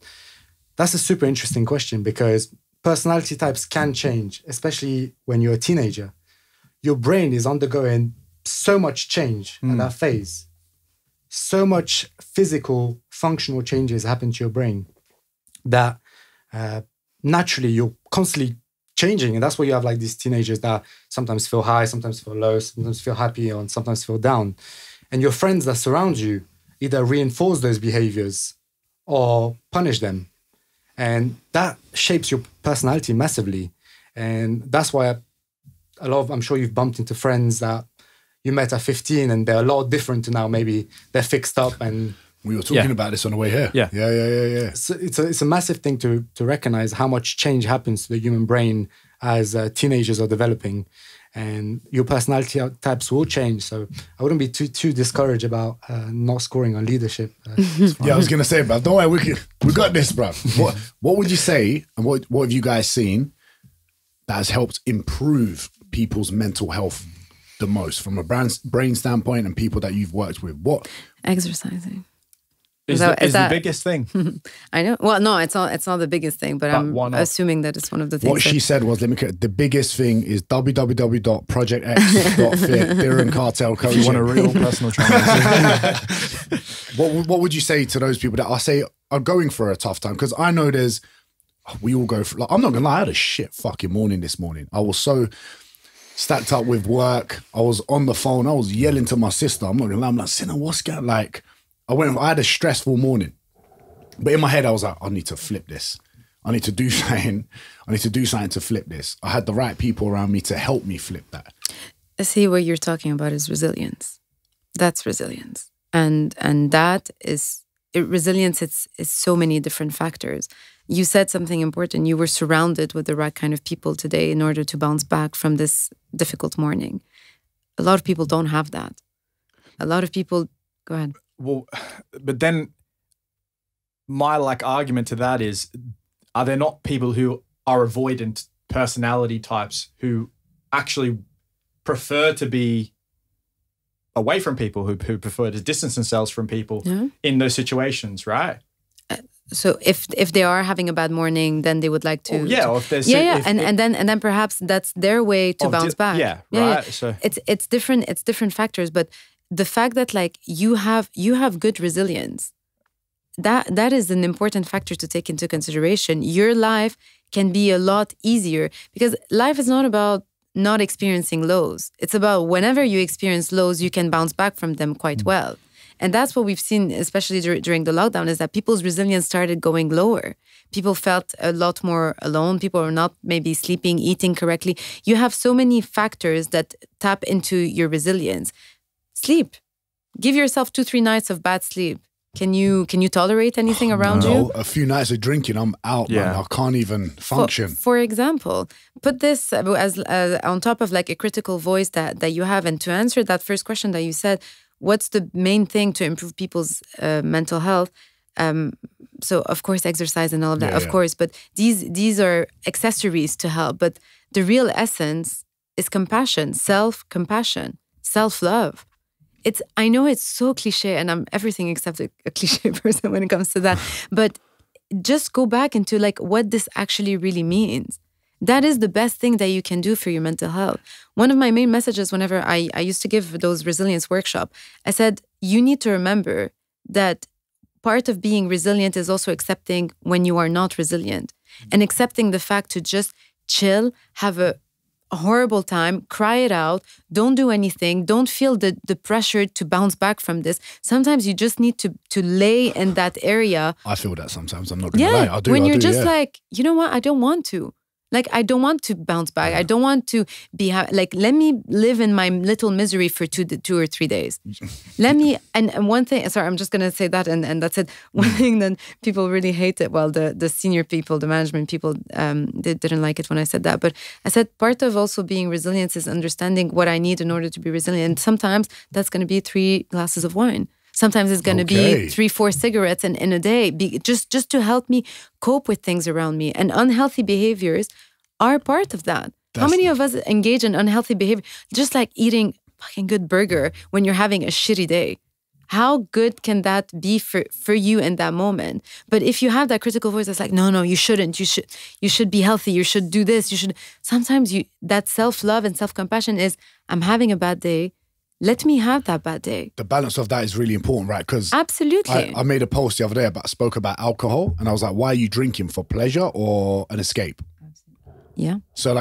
That's a super interesting question because personality types can change, especially when you're a teenager. Your brain is undergoing so much change at that phase. So much physical, functional changes happen to your brain that naturally you're constantly changing. And that's why you have like these teenagers that sometimes feel high, sometimes feel low, sometimes feel happy, and sometimes feel down. And your friends that surround you either reinforce those behaviors or punish them. And that shapes your personality massively. And that's why I'm sure you've bumped into friends that you met at 15 and they're a lot different to now. Maybe they're fixed up. And we were talking about this on the way here. Yeah. So it's a massive thing to recognize how much change happens to the human brain as teenagers are developing. And your personality types will change. So I wouldn't be too discouraged about not scoring on leadership. I was going to say, bro, don't worry, we got this, bro. What would you say, and what have you guys seen that has helped improve people's mental health the most from a brain standpoint and people that you've worked with? What? Exercising. Is the biggest thing. I know. Well, no, it's not the biggest thing, but I'm assuming that it's one of the things. What she said was, the biggest thing is www.projectx.fit, Diren Kartal coaching. If you want a real personal trainer. What would you say to those people that are going for a tough time? Because I know we all go through, I'm not gonna lie, I had a shit fucking morning this morning. I was so stacked up with work. I was on the phone. I was yelling to my sister. I'm not gonna lie. I'm like, Sinner, what's going on? Like, I had a stressful morning. But in my head, I was like, I need to flip this. I need to do something. I need to do something to flip this. I had the right people around me to help me flip that. See, what you're talking about is resilience. That's resilience. And that is, resilience, it's so many different factors. You said something important. You were surrounded with the right kind of people today in order to bounce back from this difficult morning. A lot of people don't have that. A lot of people, go ahead. Well, but then my argument to that is, are there not people who are avoidant personality types who actually prefer to be away from people, who prefer to distance themselves from people in those situations, right? So if they are having a bad morning, then they would like to. Or if there's and then perhaps that's their way to bounce back. Right. Yeah. So it's different factors, but the fact that you have good resilience, that is an important factor to take into consideration. Your life can be a lot easier because life is not about not experiencing lows. It's about whenever you experience lows, you can bounce back from them quite well. And that's what we've seen, especially during the lockdown, is that people's resilience started going lower. People felt a lot more alone. People are not maybe sleeping, eating correctly. You have so many factors that tap into your resilience. Sleep. Give yourself 2-3 nights of bad sleep. Can you tolerate anything around you? A few nights of drinking, I'm out, man. I can't even function. For example, put this as on top of a critical voice that you have. And to answer that first question that you said, what's the main thing to improve people's mental health? So of course, exercise and all of that, of course. But these are accessories to help. But the real essence is compassion, self-compassion, self-love. I know it's so cliche, and I'm everything except a cliche person when it comes to that. But just go back into what this actually really means. That is the best thing that you can do for your mental health. One of my main messages whenever I used to give those resilience workshop, I said, you need to remember that part of being resilient is also accepting when you are not resilient and accepting the fact to just chill, have a horrible time, cry it out, don't do anything, don't feel the pressure to bounce back from this. Sometimes you just need to lay in that area. I feel that sometimes, I'm not going to lie. I do. When you're just you know what, I don't want to. I don't want to bounce back. I don't want to be let me live in my little misery for 2 or 3 days. And one thing, sorry, I'm just going to say that and that's it. One thing that people really hate it, well, the senior people, the management people, they didn't like it when I said that. But I said part of also being resilient is understanding what I need in order to be resilient. And sometimes that's going to be 3 glasses of wine. Sometimes it's going to be 3-4 cigarettes in a day, just to help me cope with things around me. And unhealthy behaviors are part of that. How many of us engage in unhealthy behavior? Just like eating fucking good burger when you're having a shitty day. How good can that be for you in that moment? But if you have that critical voice that's no, you shouldn't. You should be healthy. You should do this. You should. Sometimes that self-love and self-compassion is, I'm having a bad day. Let me have that bad day. The balance of that is really important, right? Because absolutely, I made a post the other day spoke about alcohol, and I was like, why are you drinking, for pleasure or an escape? Yeah. So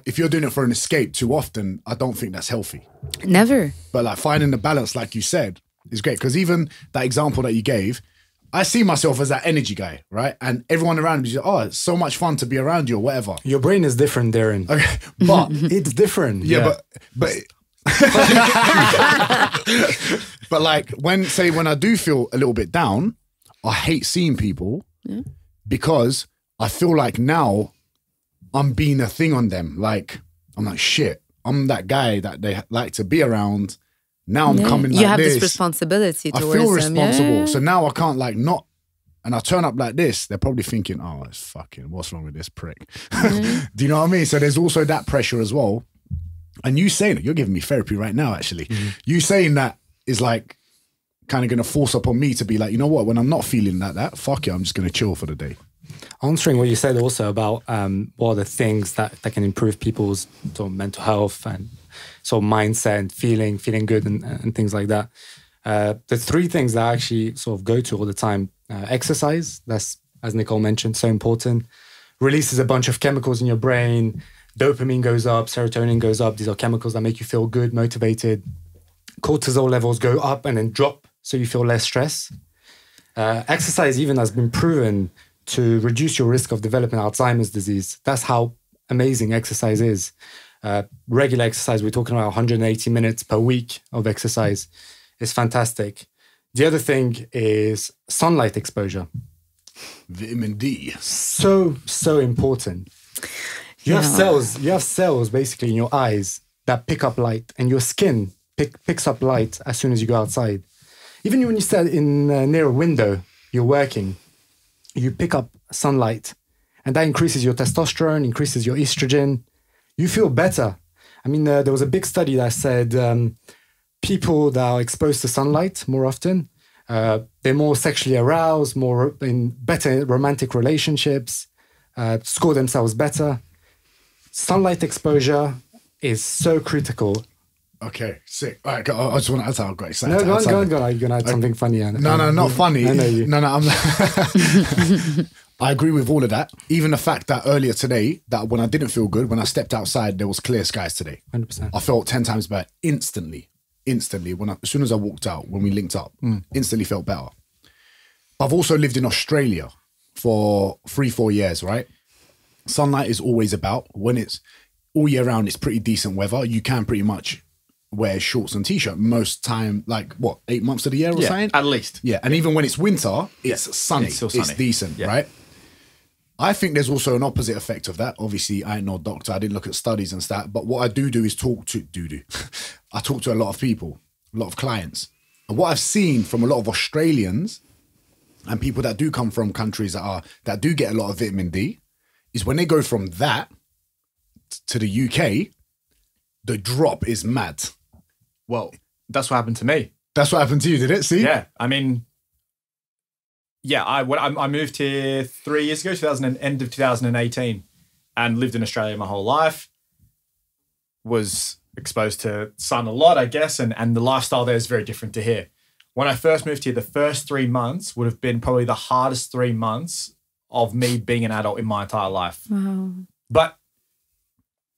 if you're doing it for an escape too often, I don't think that's healthy. Never. But finding the balance, like you said, is great. Because even that example that you gave, I see myself as that energy guy, right? And everyone around me is, it's so much fun to be around you or whatever. Your brain is different, Diren. Okay, but it's different. Yeah, but but when I do feel a little bit down, I hate seeing people because I feel like now I'm being a thing on them. I'm like, shit, I'm that guy that they like to be around. Now I'm coming like this. You have this responsibility towards them. I feel responsible. Yeah. So now I can't not, and I turn up like this, they're probably thinking, it's fucking, what's wrong with this prick? Do you know what I mean? So there's also that pressure as well. And you saying it, you're giving me therapy right now, actually. You saying that is kind of going to force upon me to be like, you know what, when I'm not feeling that, fuck it, I'm just going to chill for the day. Answering what you said also about what are the things that can improve people's sort of mental health and sort of mindset and feeling good and things like that. The three things that I actually sort of go to all the time: exercise, that's, as Nicole mentioned, so important. Releases a bunch of chemicals in your brain. Dopamine goes up, serotonin goes up. These are chemicals that make you feel good, motivated. Cortisol levels go up and then drop, so you feel less stress. Exercise even has been proven to reduce your risk of developing Alzheimer's disease. That's how amazing exercise is. Regular exercise, we're talking about 180 minutes per week of exercise, is fantastic. The other thing is sunlight exposure. Vitamin D. So important. You have cells basically in your eyes that pick up light, and your skin picks up light as soon as you go outside. Even when you stand near a window, you're working, you pick up sunlight, and that increases your testosterone, increases your estrogen. You feel better. I mean, there was a big study that said people that are exposed to sunlight more often, they're more sexually aroused, more in better romantic relationships, score themselves better. Sunlight exposure is so critical. Okay, sick. All right, I just want to add something great. No, go on. You're going to add something funny. No, not funny. I know you. No, I agree with all of that. Even the fact that earlier today, that when I didn't feel good, when I stepped outside, there was clear skies today. 100%. I felt 10 times better instantly. As soon as I walked out, when we linked up, instantly felt better. I've also lived in Australia for 3-4 years, right? Sunlight is always about. When it's all year round, it's pretty decent weather. You can pretty much wear shorts and t-shirt most time, like what, 8 months of the year or something? At least. Yeah, and even when it's winter, it's sunny. It's still sunny. It's decent, right? I think there's also an opposite effect of that. Obviously, I ain't no doctor. I didn't look at studies and stuff. But what I do is I talk to a lot of people, a lot of clients. And what I've seen from a lot of Australians and people that do come from countries that do get a lot of vitamin D is when they go from that to the UK, the drop is mad. Well, that's what happened to me. That's what happened to you, did it? See? Yeah, I mean, yeah, I moved here 3 years ago, end of 2018, and lived in Australia my whole life. Was exposed to sun a lot, I guess, and the lifestyle there is very different to here. When I first moved here, the first 3 months would have been probably the hardest 3 months of me being an adult in my entire life. Wow. But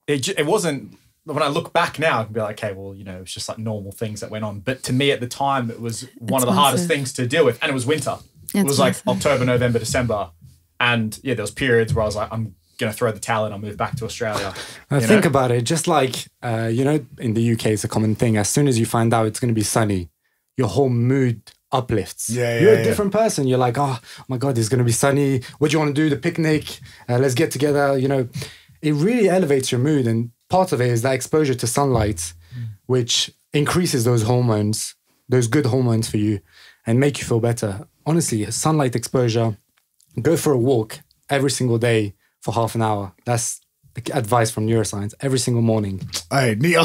it wasn't. When I look back now, I can be like, okay, well, it's just like normal things that went on. But to me at the time, it was one of the hardest things to deal with. And it was winter. It was like October, November, December. And yeah, there was periods where I was like, I'm going to throw the towel in. I'll move back to Australia. Think about it. Just like, in the UK, it's a common thing. As soon as you find out it's going to be sunny, your whole mood uplifts. You're a different person. You're like, oh my God, it's going to be sunny. What do you want to do? The picnic? Let's get together. It really elevates your mood. And part of it is that exposure to sunlight, which increases those hormones, those good hormones for you, and make you feel better. Honestly, sunlight exposure, go for a walk every single day for half an hour. That's the advice from neuroscience every single morning. Hey, neat.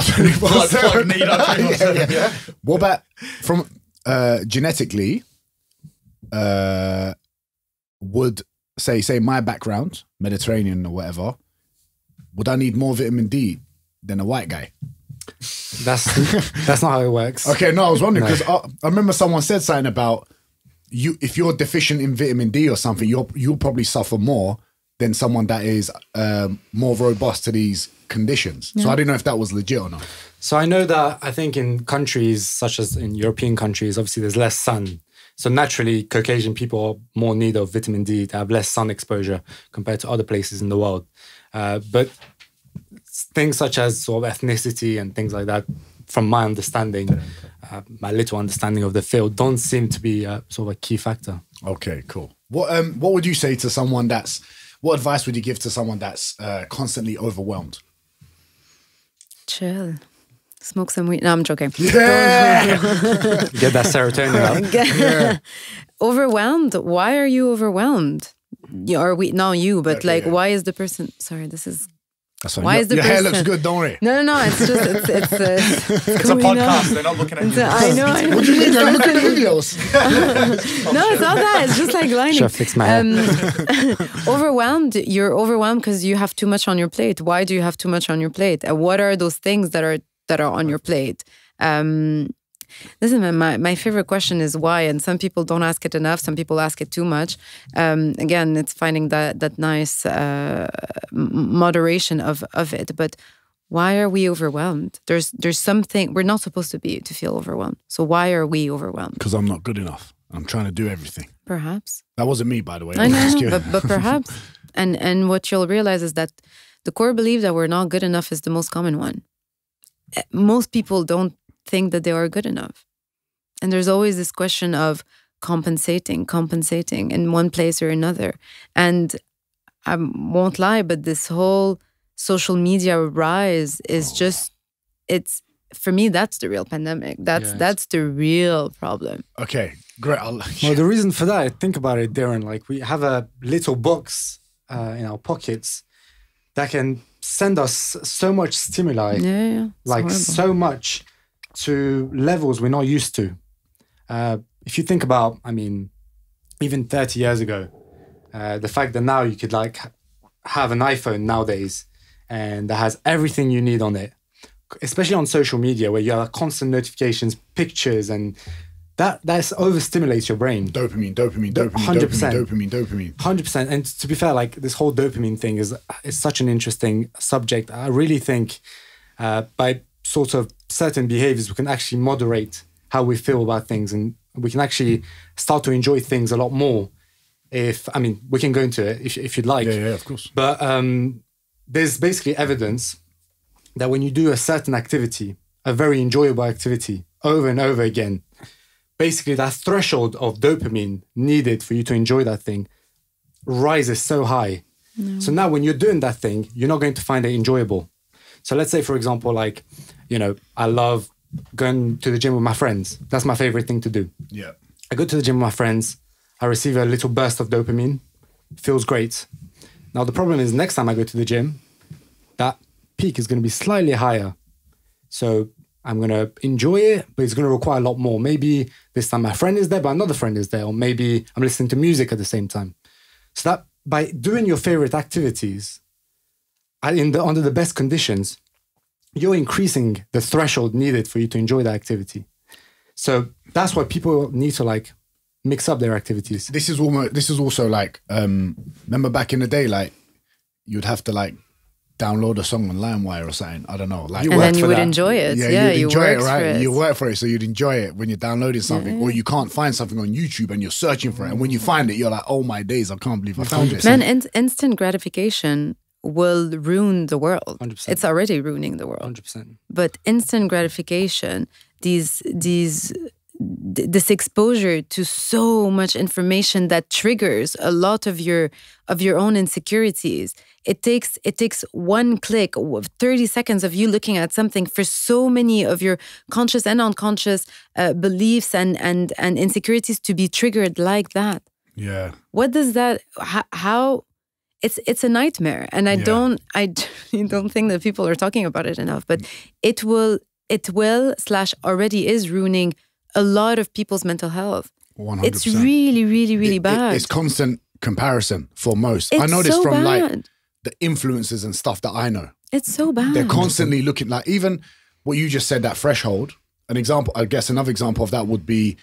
What about from genetically? Would say my background, Mediterranean or whatever, would I need more vitamin D than a white guy? That's not how it works. Okay, no, I was wondering because I remember someone said something about you. If you're deficient in vitamin D or something, you'll probably suffer more than someone that is more robust to these conditions. Yeah. So I didn't know if that was legit or not. So I know that I think in countries such as in European countries, obviously there's less sun. So naturally, Caucasian people are more in need of vitamin D to have less sun exposure compared to other places in the world. But things such as sort of ethnicity and things like that, from my understanding, my little understanding of the field, don't seem to be sort of a key factor. Okay, cool. What would you say to someone what advice would you give to someone that's constantly overwhelmed? Chill. Smoke some weed. No, I'm joking. Yeah! Get that serotonin out. Yeah. Overwhelmed? Why are you overwhelmed? Not you, but why is the person... Sorry, this is... That's fine. Why is the your person... hair looks good, don't worry. No. It's just It's a podcast. They're not looking at me. I know. What do you mean? Look at the videos. No, it's not that. It's just like lining. Chef fix my hair. Overwhelmed. You're overwhelmed because you have too much on your plate. Why do you have too much on your plate? And what are those things that are on your plate? Listen, my favorite question is why, and some people don't ask it enough. Some people ask it too much. Again, it's finding that nice moderation of it. But why are we overwhelmed? There's something we're not supposed to feel overwhelmed. So why are we overwhelmed? Because I'm not good enough. I'm trying to do everything. Perhaps. That wasn't me, by the way. I know, but perhaps. And what you'll realize is that the core belief that we're not good enough is the most common one. Most people don't think that they are good enough. And there's always this question of compensating in one place or another. And I won't lie, but this whole social media rise is for me, that's the real pandemic. That's the real problem. Okay, great. Well, the reason for that, think about it, Diren, like we have a little box in our pockets that can send us so much stimuli, like horrible. So much to levels we're not used to. If you think about, I mean, even 30 years ago, the fact that now you could like have an iPhone nowadays and that has everything you need on it, especially on social media where you have constant notifications, pictures, and that overstimulates your brain. Dopamine. 100%. And to be fair, like this whole dopamine thing is such an interesting subject. I really think by sort of certain behaviors, we can actually moderate how we feel about things, and we can actually start to enjoy things a lot more. We can go into it if you'd like. Yeah, of course. But there's basically evidence that when you do a certain activity, a very enjoyable activity, over and over again, basically that threshold of dopamine needed for you to enjoy that thing rises so high. No. So now when you're doing that thing, you're not going to find it enjoyable. So let's say, for example, like, I love going to the gym with my friends. That's my favorite thing to do. Yeah. I go to the gym with my friends. I receive a little burst of dopamine. Feels great. Now, the problem is next time I go to the gym, that peak is going to be slightly higher. So I'm going to enjoy it, but it's going to require a lot more. Maybe this time my friend is there, but another friend is there. Or maybe I'm listening to music at the same time. So that by doing your favorite activities under the best conditions, you're increasing the threshold needed for you to enjoy that activity. So that's why people need to like mix up their activities. This is also like, remember back in the day, like you'd have to like download a song on LimeWire or something. I don't know. Like, and then you would enjoy it. Yeah, you'd enjoy it, right? For it. You work for it, so you'd enjoy it when you're downloading something, or you can't find something on YouTube and you're searching for it. And when you find it, you're like, oh my days, I can't believe I found this. Man, instant gratification will ruin the world. 100%. It's already ruining the world. 100%. But instant gratification, this exposure to so much information that triggers a lot of your own insecurities. It takes one click, 30 seconds of you looking at something for so many of your conscious and unconscious beliefs and insecurities to be triggered like that. Yeah. What does that? How? It's a nightmare, and I don't think that people are talking about it enough. But it will / already is ruining a lot of people's mental health. 100%. It's really, really, really bad. It's constant comparison for most. I know this from like the influencers and stuff that I know. It's so bad. They're constantly looking, like even what you just said, that threshold. An example, I guess another example of that would be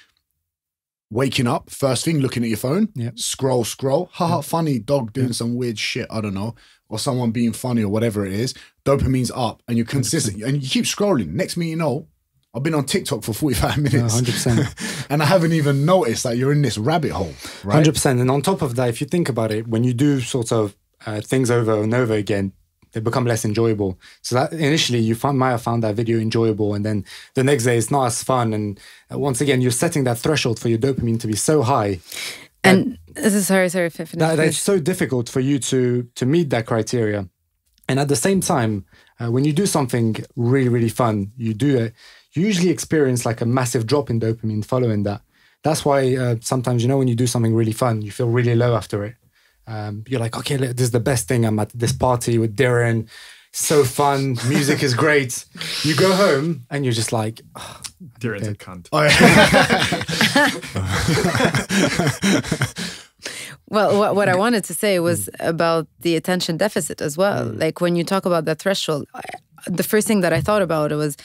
waking up, first thing, looking at your phone, scroll, haha, funny dog doing some weird shit, I don't know, or someone being funny or whatever it is. Dopamine's up and you're consistent and you keep scrolling. Next thing you know, I've been on TikTok for 45 minutes. 100%. And I haven't even noticed that you're in this rabbit hole, right? 100%. And on top of that, if you think about it, when you do sort of things over and over again, they become less enjoyable. So that initially you might have found that video enjoyable, and then the next day it's not as fun. And once again, you're setting that threshold for your dopamine to be so high. And sorry, that it's so difficult for you to meet that criteria. And at the same time, when you do something really, really fun, you do it, you usually experience like a massive drop in dopamine following that. That's why sometimes, when you do something really fun, you feel really low after it. You're like, okay, this is the best thing. I'm at this party with Diren. so fun, music is great. You go home and you're just like, oh, Diren's a cunt. Oh, Well, what I wanted to say was about the attention deficit as well. Like when you talk about that threshold, the first thing that I thought about was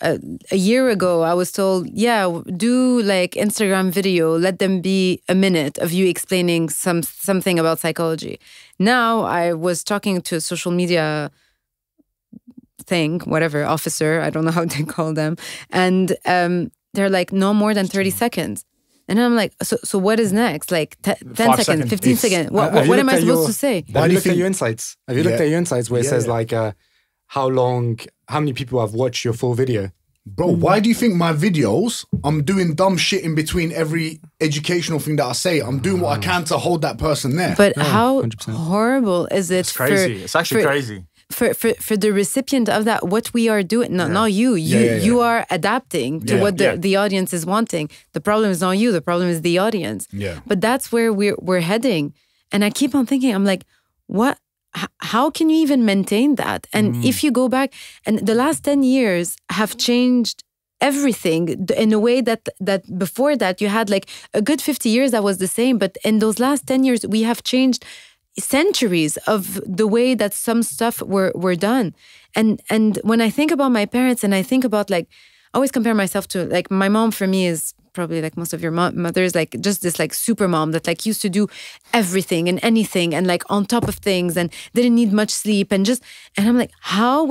a year ago, I was told, yeah, do like Instagram video, let them be a minute of you explaining something about psychology. Now I was talking to a social media thing, whatever, officer, I don't know how they call them. And they're like, no more than 30 seconds. And I'm like, so what is next? Like 10 seconds, 15 seconds. What am I supposed to say? Have you looked at your insights? Have you looked at your insights where it says like how many people have watched your full video? Bro, why do you think my videos, I'm doing dumb shit in between every educational thing that I say. I'm doing what I can to hold that person there. But how 100%. Horrible is it? It's crazy. It's actually crazy. For the recipient of that, what we are doing, not you. You are adapting to what the audience is wanting. The problem is not you. The problem is the audience. Yeah. But that's where we're heading. And I keep on thinking, I'm like, what? How can you even maintain that? And if you go back, and the last 10 years have changed everything in a way that before that you had like a good 50 years that was the same. But in those last 10 years, we have changed centuries of the way that some stuff were done. And when I think about my parents and I think about like, I always compare myself to like my mom for me is probably like most of your mothers, like just this like super mom that like used to do everything and anything and like on top of things and didn't need much sleep and I'm like, how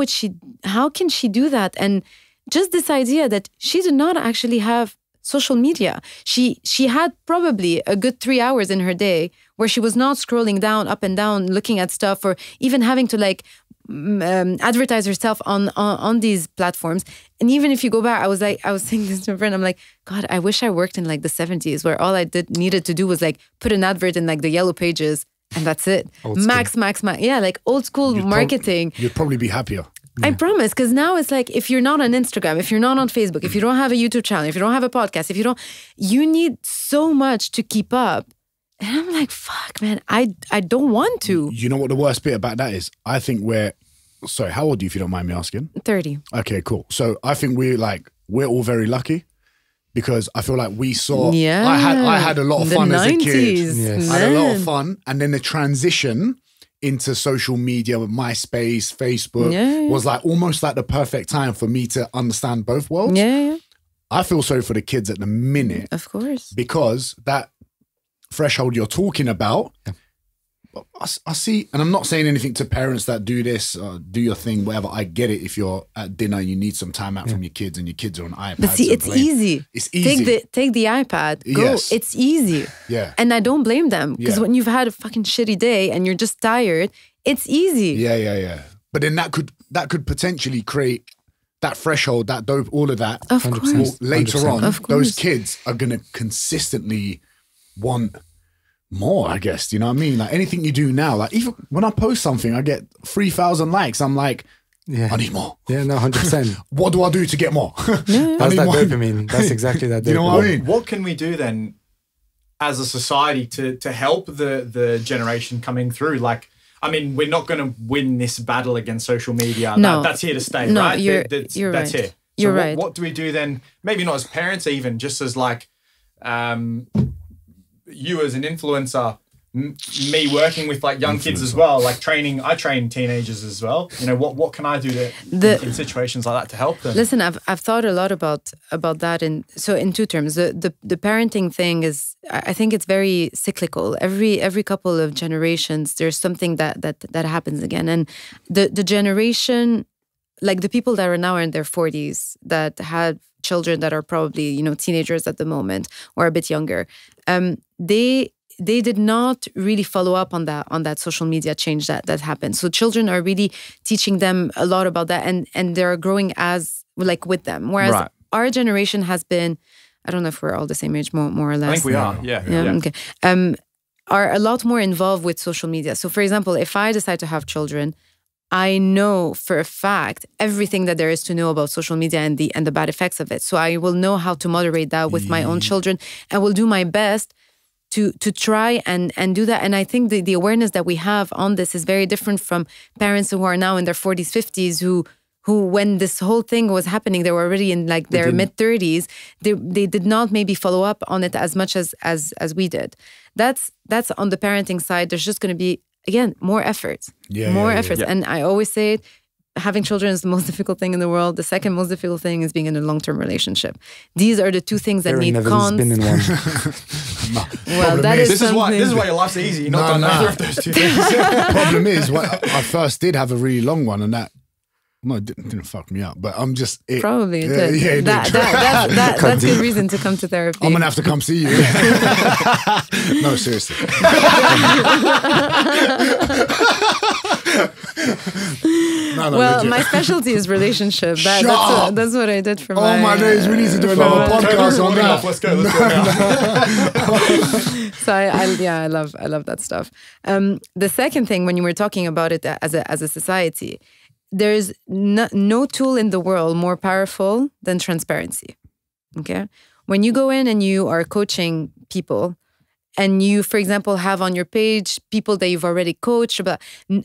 can she do that? And just this idea that she did not actually have social media. She had probably a good 3 hours in her day where she was not scrolling down, up and down, looking at stuff or even having to like advertise herself on these platforms. And even if you go back, I was saying this to a friend, I'm like, God, I wish I worked in like the 70s where all I needed to do was like put an advert in like the yellow pages and that's it. Max. Yeah, like old school marketing. You'd probably be happier. I promise, because now it's like if you're not on Instagram, if you're not on Facebook, if you don't have a YouTube channel, if you don't have a podcast, you need so much to keep up. And I'm like, fuck, man, I don't want to. You know what the worst bit about that is? I think sorry, how old are you if you don't mind me asking? 30. Okay, cool. So I think we're all very lucky because I feel like we saw, I had a lot of fun as a kid. Yes. I had a lot of fun. And then the transition into social media with MySpace, Facebook was like almost like the perfect time for me to understand both worlds. Yeah. I feel sorry for the kids at the minute. Of course. Because that threshold you're talking about, I see, and I'm not saying anything to parents that do this, do your thing, whatever. I get it if you're at dinner and you need some time out from your kids and your kids are on iPads. But see, it's easy. It's easy. Take the iPad, go. Yes. It's easy. Yeah. And I don't blame them because when you've had a fucking shitty day and you're just tired, it's easy. Yeah. But then that could potentially create that threshold, that dope, all of that. Of course. Well, later 100%. on, Of course. those kids are going to consistently want more, I guess. You know what I mean? Like anything you do now, like even when I post something, I get 3,000 likes. I'm like, I need more. Yeah, no, 100%. What do I do to get more? That's that dopamine. That's exactly that dopamine. You know what I mean? What can we do then as a society to help the generation coming through? Like, I mean, we're not going to win this battle against social media. No. That's here to stay, No, right? you're That's right. here. So You're right. What do we do then? Maybe not as parents even, just as like you as an influencer, me working with like young kids as well, like I train teenagers as well. You know, what can I do in situations like that to help them? Listen, I've thought a lot about that in two terms. The parenting thing is, I think it's very cyclical. Every couple of generations, there's something that happens again. And the generation, like the people that are now in their 40s that had children that are probably, teenagers at the moment or a bit younger, they did not really follow up on that social media change that happened. So children are really teaching them a lot about that and they're growing with them. Whereas our generation has been, I don't know if we're all the same age, more or less. I think we are, yeah. Okay. Are a lot more involved with social media. So for example, if I decide to have children, I know for a fact everything that there is to know about social media and the bad effects of it. So I will know how to moderate that with my own children and will do my best to try and do that. And I think the awareness that we have on this is very different from parents who are now in their 40s, 50s, who when this whole thing was happening, they were already in like their mid-30s. They did not maybe follow up on it as much as we did. That's on the parenting side. There's just going to be, again, more efforts. More efforts. And I always say it, having children is the most difficult thing in the world. The second most difficult thing is being in a long-term relationship. These are the two things that need constant. Been in one. Well, that is this is why your life's easy. You're not done either of those two things. Problem is, I first did have a really long one, and that. No, it didn't fuck me up, but I'm just... Probably it did. Yeah, it did. That's a good reason to come to therapy. I'm going to have to come see you. No, seriously. Well, my specialty is relationship. That's what I did for my... Oh my days, we need to do another podcast on that. Let's go now. So I love that stuff. The second thing, when you were talking about it as a society, there's no tool in the world more powerful than transparency. Okay? When you go in and you are coaching people, and you, for example, have on your page people that you've already coached, but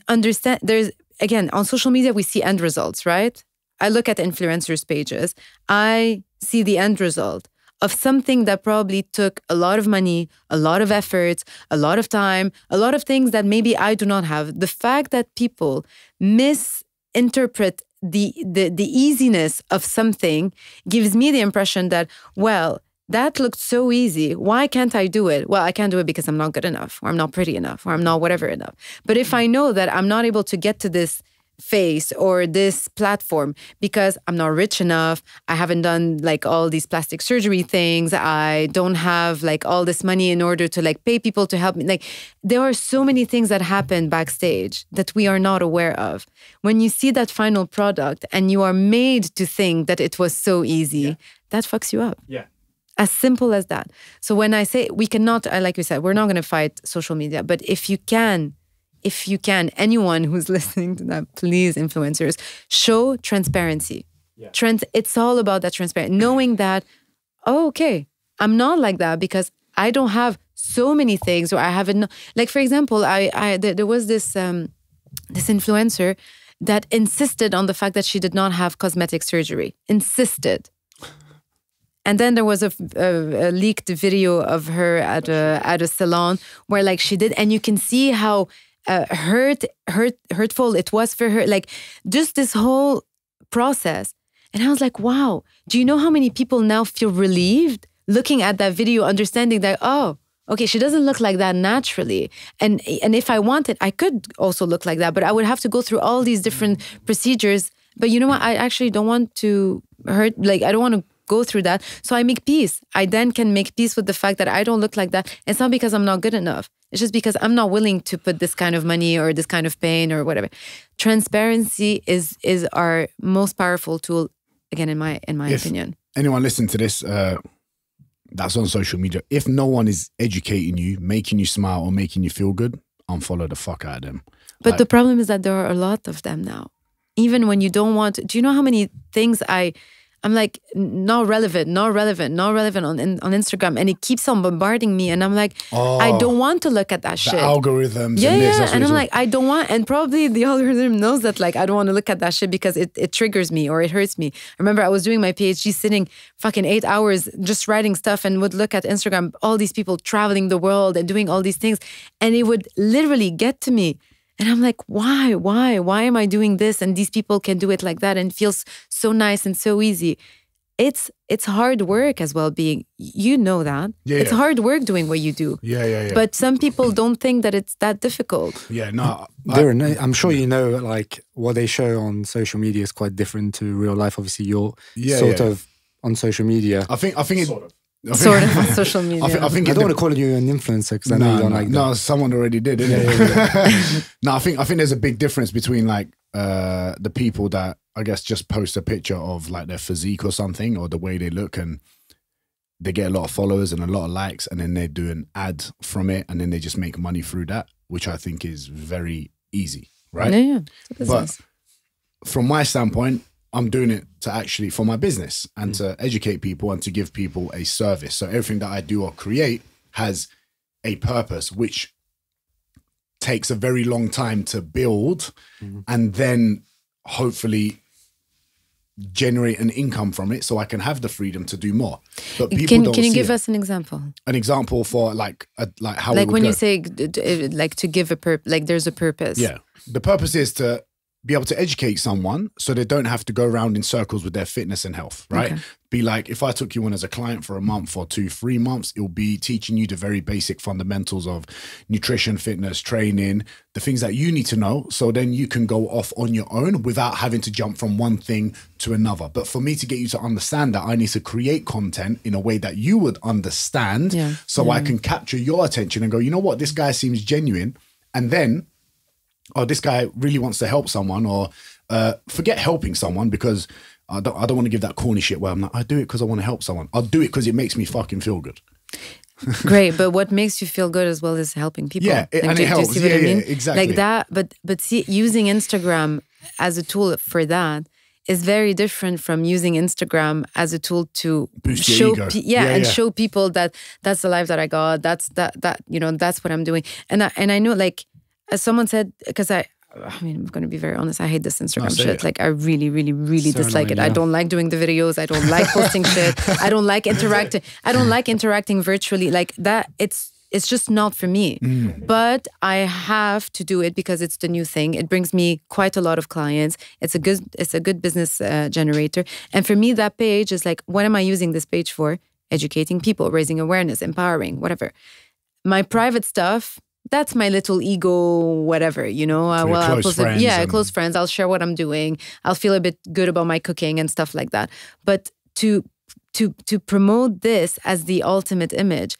understand there's, again, on social media, we see end results, right? I look at influencers' pages. I see the end result of something that probably took a lot of money, a lot of effort, a lot of time, a lot of things that maybe I do not have. The fact that people misinterpret the easiness of something gives me the impression that, well, that looked so easy. Why can't I do it? Well, I can't do it because I'm not good enough, or I'm not pretty enough, or I'm not whatever enough. But if I know that I'm not able to get to this face or this platform because I'm not rich enough, I haven't done like all these plastic surgery things, I don't have like all this money in order to like pay people to help me. Like there are so many things that happen backstage that we are not aware of. When you see that final product and you are made to think that it was so easy, that fucks you up. Yeah. As simple as that. So when I say we cannot, like you said, we're not going to fight social media, but if you can, anyone who's listening to that, please, influencers, show transparency. Yeah. It's all about that transparency. Knowing that, oh, okay, I'm not like that because I don't have so many things, or I haven't. Like, for example, there was this influencer that insisted on the fact that she did not have cosmetic surgery. Insisted. And then there was a leaked video of her at a salon where like she did, and you can see how hurtful it was for her, like just this whole process. And I was like, wow, do you know how many people now feel relieved looking at that video, understanding that, oh, okay, she doesn't look like that naturally. And if I wanted, I could also look like that, but I would have to go through all these different procedures. But you know what? I actually don't want to hurt, like I don't want to go through that. So I make peace. I then can make peace with the fact that I don't look like that. It's not because I'm not good enough. It's just because I'm not willing to put this kind of money or this kind of pain or whatever. Transparency is our most powerful tool, again, in my opinion. Anyone listen to this, that's on social media. If no one is educating you, making you smile or making you feel good, unfollow the fuck out of them. But the problem is that there are a lot of them now. Even when you don't want to, do you know how many things I'm like, not relevant on Instagram, and it keeps on bombarding me, and I'm like, I don't want to look at that shit. Algorithms. Yeah, and I'm like, I don't want, and probably the algorithm knows that, like, I don't want to look at that shit because it triggers me or it hurts me. I remember I was doing my PhD, sitting fucking 8 hours just writing stuff, and would look at Instagram, all these people traveling the world and doing all these things, and it would literally get to me. And I'm like, why am I doing this? And these people can do it like that and it feels so nice and so easy. It's hard work as well being, you know that. Yeah, it's hard work doing what you do. Yeah. But some people don't think that it's that difficult. Yeah, no. Diren, I'm sure you know, like, what they show on social media is quite different to real life. Obviously, you're sort of on social media. I think it... Sort of on social media. I don't want to call you an influencer because I know you don't like that. No, someone already did, didn't it? No, I think there's a big difference between like the people that I guess just post a picture of like their physique or something, or the way they look, and they get a lot of followers and a lot of likes, and then they do an ad from it, and then they just make money through that, which I think is very easy, right? Yeah. But from my standpoint, I'm doing it to actually for my business and to educate people and to give people a service. So everything that I do or create has a purpose, which takes a very long time to build and then hopefully generate an income from it so I can have the freedom to do more. But people don't Can you see give it. us an example? An example for like how Like it would when go. you say like to give a like there's a purpose. Yeah. The purpose is to be able to educate someone so they don't have to go around in circles with their fitness and health, right? Okay. Be like, if I took you on as a client for a month or 2, 3 months, it'll be teaching you the very basic fundamentals of nutrition, fitness, training, the things that you need to know. So then you can go off on your own without having to jump from one thing to another. But for me to get you to understand that, I need to create content in a way that you would understand so I can capture your attention and go, you know what, this guy seems genuine. And then, oh, this guy really wants to help someone, or forget helping someone, because I don't want to give that corny shit where I'm like, I do it because I want to help someone. I'll do it because it makes me fucking feel good. Great, but what makes you feel good as well is helping people. Yeah, and do it helps. you see what I mean? Exactly. Like that, but see, using Instagram as a tool for that is very different from using Instagram as a tool to boost your show, ego. show people that that's the life that I got. That's that's what I'm doing. And I know, like, as someone said, because I mean, I'm going to be very honest. I hate this Instagram shit. It. Like, I really, really, really So dislike it. annoying, I don't like doing the videos. I don't like posting shit. I don't like interacting. I don't like interacting virtually. Like that, it's just not for me. But I have to do it because it's the new thing. It brings me quite a lot of clients. It's a good business generator. And for me, that page is like, what am I using this page for? Educating people, raising awareness, empowering, whatever. My private stuff, that's my little ego, whatever, you know. I'll post close friends. I'll share what I'm doing. I'll feel a bit good about my cooking and stuff like that. But to promote this as the ultimate image,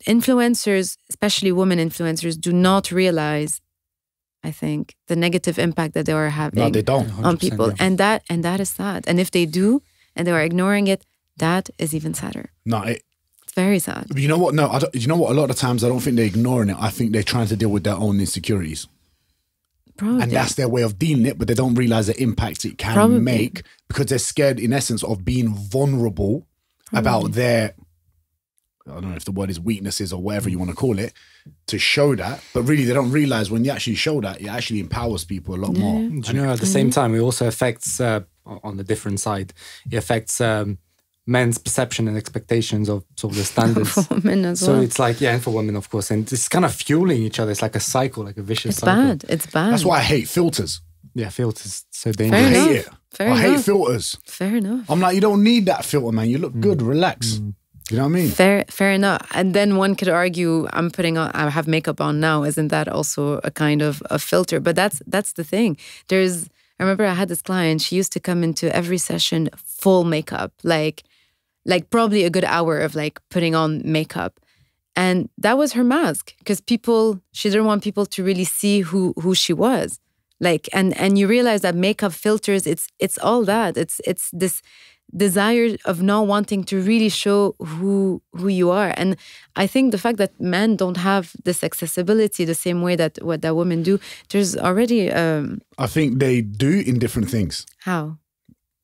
influencers, especially women influencers, do not realize, I think, the negative impact that they are having. No, they don't. On people, yeah. and that is sad. And if they do, and they are ignoring it, that is even sadder. No, It's very sad. you know what? No, you know what? A lot of times I don't think they're ignoring it. I think they're trying to deal with their own insecurities. Probably. And that's their way of dealing it, but they don't realize the impact it can Probably. make, because they're scared, in essence, of being vulnerable about their, I don't know if the word is weaknesses or whatever you want to call it, to show that. But really, they don't realize when you actually show that, it actually empowers people a lot more. Do you know, at the same time, it also affects, on the different side, it affects men's perception and expectations of sort of the standards. For women as So well. it's like, and for women, of course. And it's kind of fueling each other. It's like a cycle, like a vicious It's cycle. bad. It's bad. That's why I hate filters. Yeah, filters so I dangerous. Fair hate enough. it. Fair I hate enough. filters. Fair enough. I'm like, you don't need that filter, man. You look good. Relax. You know what I mean? Fair enough. And then one could argue, I have makeup on now. Isn't that also a kind of a filter? But that's the thing. I remember I had this client. She used to come into every session full makeup, like probably a good hour of like putting on makeup. And that was her mask, because she didn't want people to really see who she was. Like, and you realize that makeup filters, it's all that. It's this desire of not wanting to really show who you are. And I think the fact that men don't have this accessibility the same way that women do, there's already I think they do in different things. how?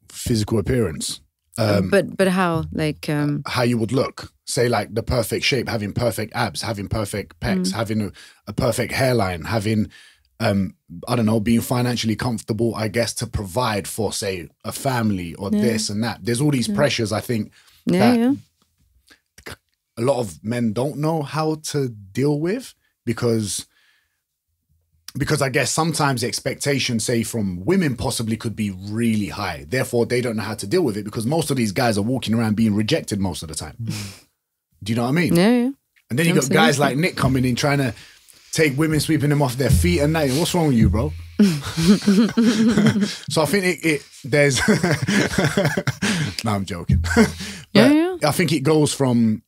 Physical appearance. But how? Like How you would look. Say like the perfect shape, having perfect abs, having perfect pecs, having a perfect hairline, having, I don't know, being financially comfortable, I guess, to provide for, say, a family or this and that. There's all these pressures, I think, that a lot of men don't know how to deal with, because I guess sometimes the expectation, say, from women possibly could be really high. Therefore, they don't know how to deal with it, because most of these guys are walking around being rejected most of the time. Do you know what I mean? Yeah. And then you got guys like Nick coming in trying to take women, sweeping them off their feet and that. What's wrong with you, bro? So I think there's no, I'm joking. But I think it goes from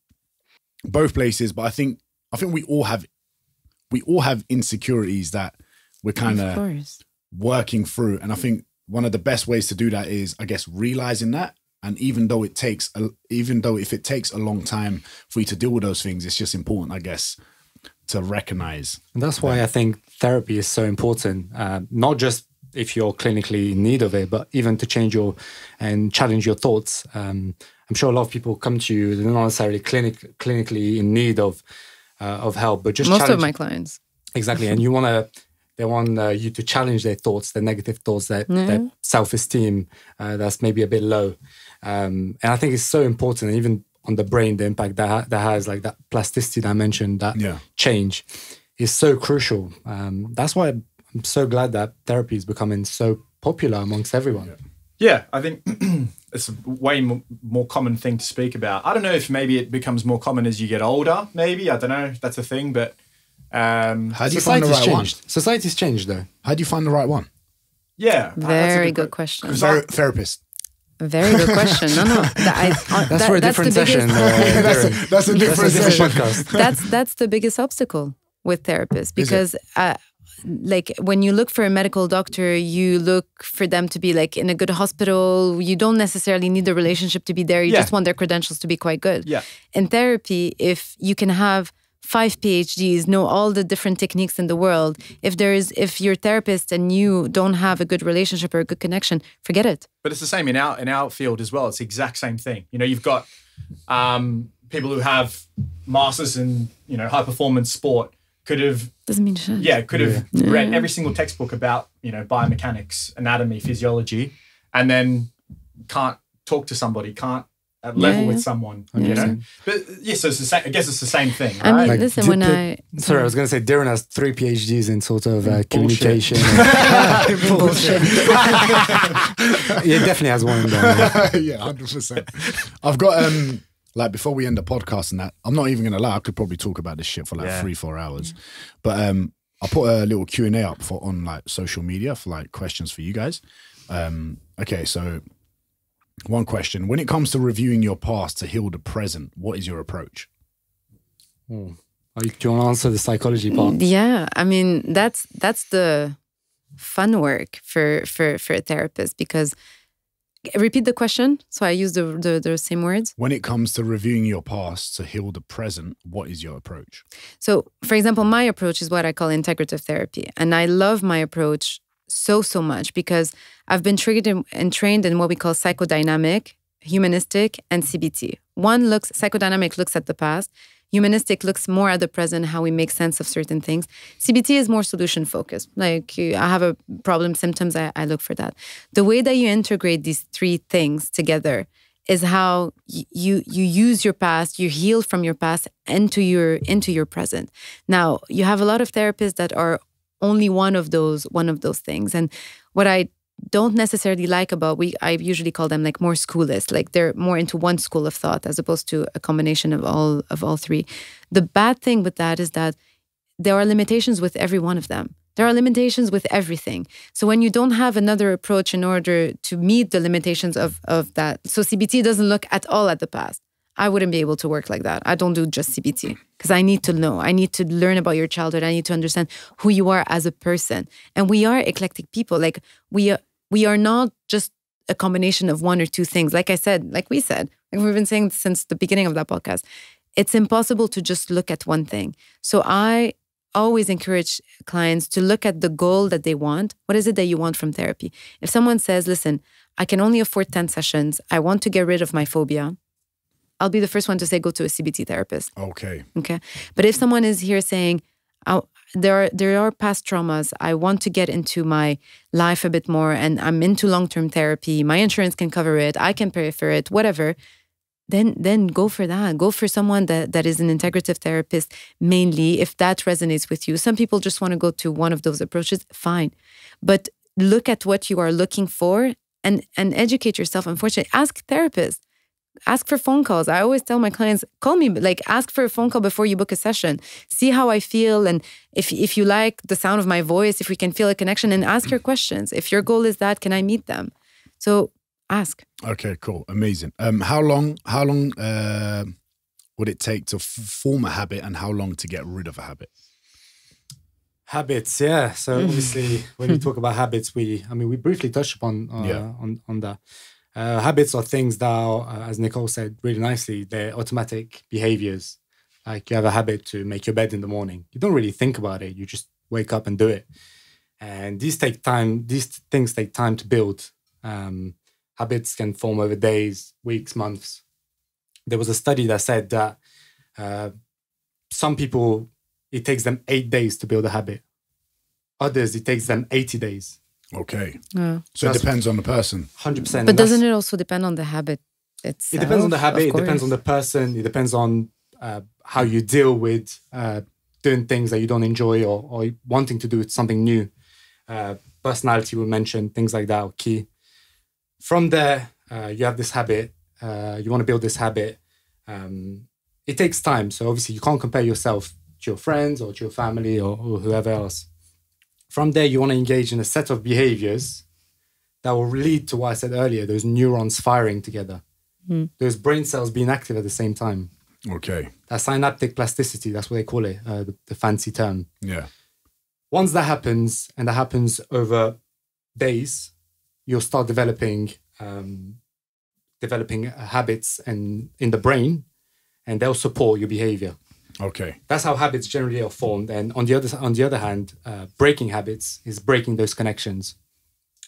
both places, but I think we all have insecurities that we're kind of working through. And I think one of the best ways to do that is, I guess, realizing that. And even though if it takes a long time for you to deal with those things, it's just important, I guess, to recognize. And that's why I think therapy is so important, not just if you're clinically in need of it, but even to change and challenge your thoughts. I'm sure a lot of people come to you, they're not necessarily clinically in need of of help, but just most of challenge- my clients. Exactly, and they want you to challenge their thoughts, their negative thoughts, their self-esteem that's maybe a bit low. And I think it's so important, even on the brain, the impact that has, like that plasticity that I mentioned, that change is so crucial. That's why I'm so glad that therapy is becoming so popular amongst everyone. Yeah, I think it's a way more common thing to speak about. I don't know if maybe it becomes more common as you get older, maybe. I don't know if that's a thing, but... how do you find the right one? Society's changed, though. How do you find the right one? Yeah. Very good question. Therapist. Very good question. No. That's for a different session. That's a different session. Podcast. That's the biggest obstacle with therapists, because like when you look for a medical doctor, you look for them to be like in a good hospital. You don't necessarily need the relationship to be there. You just want their credentials to be quite good. Yeah. In therapy, if you can have 5 PhDs, know all the different techniques in the world, if your therapist and you don't have a good relationship or a good connection, forget it. But it's the same in our field as well. It's the exact same thing. You know, you've got people who have masters in, you know, high performance sport doesn't mean shit. Read every single textbook about, you know, biomechanics, anatomy, physiology, and then can't talk to somebody, can't level with someone, you know. But so it's the same, I guess it's the same thing, right? I mean, Like, listen, Sorry, I was going to say Diren has 3 PhDs in sort of communication. Bullshit. He definitely has one. Yeah, 100%. I've got like before we end the podcast and that, I'm not even gonna lie, I could probably talk about this shit for like 3-4 hours. But I put a little Q&A up on like social media for like questions for you guys. Okay, so one question: when it comes to reviewing your past to heal the present, what is your approach? Do you want to answer the psychology part? Yeah, I mean that's the fun work for a therapist, because repeat the question. So I use the same words. When it comes to reviewing your past to heal the present, what is your approach? So, for example, my approach is what I call integrative therapy, and I love my approach so much because I've been triggered and trained in what we call psychodynamic, humanistic, and CBT. Psychodynamic looks at the past. Humanistic looks more at the present, how we make sense of certain things. CBT is more solution focused. Like I have a problem, symptoms, I look for that. The way that you integrate these 3 things together is how you use your past, you heal from your past into your present. Now, you have a lot of therapists that are only one of those things. And what I don't necessarily like about, I usually call them like more schoolist, like they're more into one school of thought as opposed to a combination of all 3. The bad thing with that is that there are limitations with every one of them. There are limitations with everything. So when you don't have another approach in order to meet the limitations of that, so CBT doesn't look at all at the past. I wouldn't be able to work like that. I don't do just CBT because I need to know. I need to learn about your childhood. I need to understand who you are as a person. And we are eclectic people. Like we are not just a combination of 1 or 2 things. Like we said, like we've been saying since the beginning of that podcast, it's impossible to just look at one thing. So I always encourage clients to look at the goal that they want. What is it that you want from therapy? If someone says, listen, I can only afford 10 sessions. I want to get rid of my phobia. I'll be the first one to say, go to a CBT therapist. Okay. But if someone is here saying, there are past traumas, I want to get into my life a bit more and I'm into long-term therapy, my insurance can cover it, I can pay for it, whatever, then go for that. Go for someone that is an integrative therapist mainly, if that resonates with you. Some people just want to go to one of those approaches, fine. But look at what you are looking for and educate yourself. Unfortunately, ask therapists. Ask for phone calls. I always tell my clients, call me, like ask for a phone call before you book a session. See how I feel, and if you like the sound of my voice, if we can feel a connection, and ask your questions. If your goal is that, can I meet them? So ask. Okay, cool. Amazing. How long would it take to form a habit, and how long to get rid of a habit? Habits, yeah. So obviously when we talk about habits, we briefly touched upon on that. Habits are things that are, as Nicole said really nicely, they're automatic behaviors. Like you have a habit to make your bed in the morning. You don't really think about it. You just wake up and do it. And these take time. These things take time to build. Habits can form over days, weeks, months. There was a study that said that some people, it takes them 8 days to build a habit. Others, it takes them 80 days. Okay. Yeah. So it depends on the person. 100%. But doesn't it also depend on the habit itself? It depends on the habit. Of It depends course. on the person. It depends on how you deal with doing things that you don't enjoy or wanting to do something new. Personality we mentioned, things like that are key. From there, you have this habit. You want to build this habit. It takes time. So obviously you can't compare yourself to your friends or to your family or whoever else. From there, you want to engage in a set of behaviors that will lead to what I said earlier, those neurons firing together. Those brain cells being active at the same time. Okay. That synaptic plasticity, that's what they call it, the fancy term. Yeah. Once that happens, and that happens over days, you'll start developing habits in the brain, and they'll support your behavior. Okay. That's how habits generally are formed. And on the other hand, breaking habits is breaking those connections.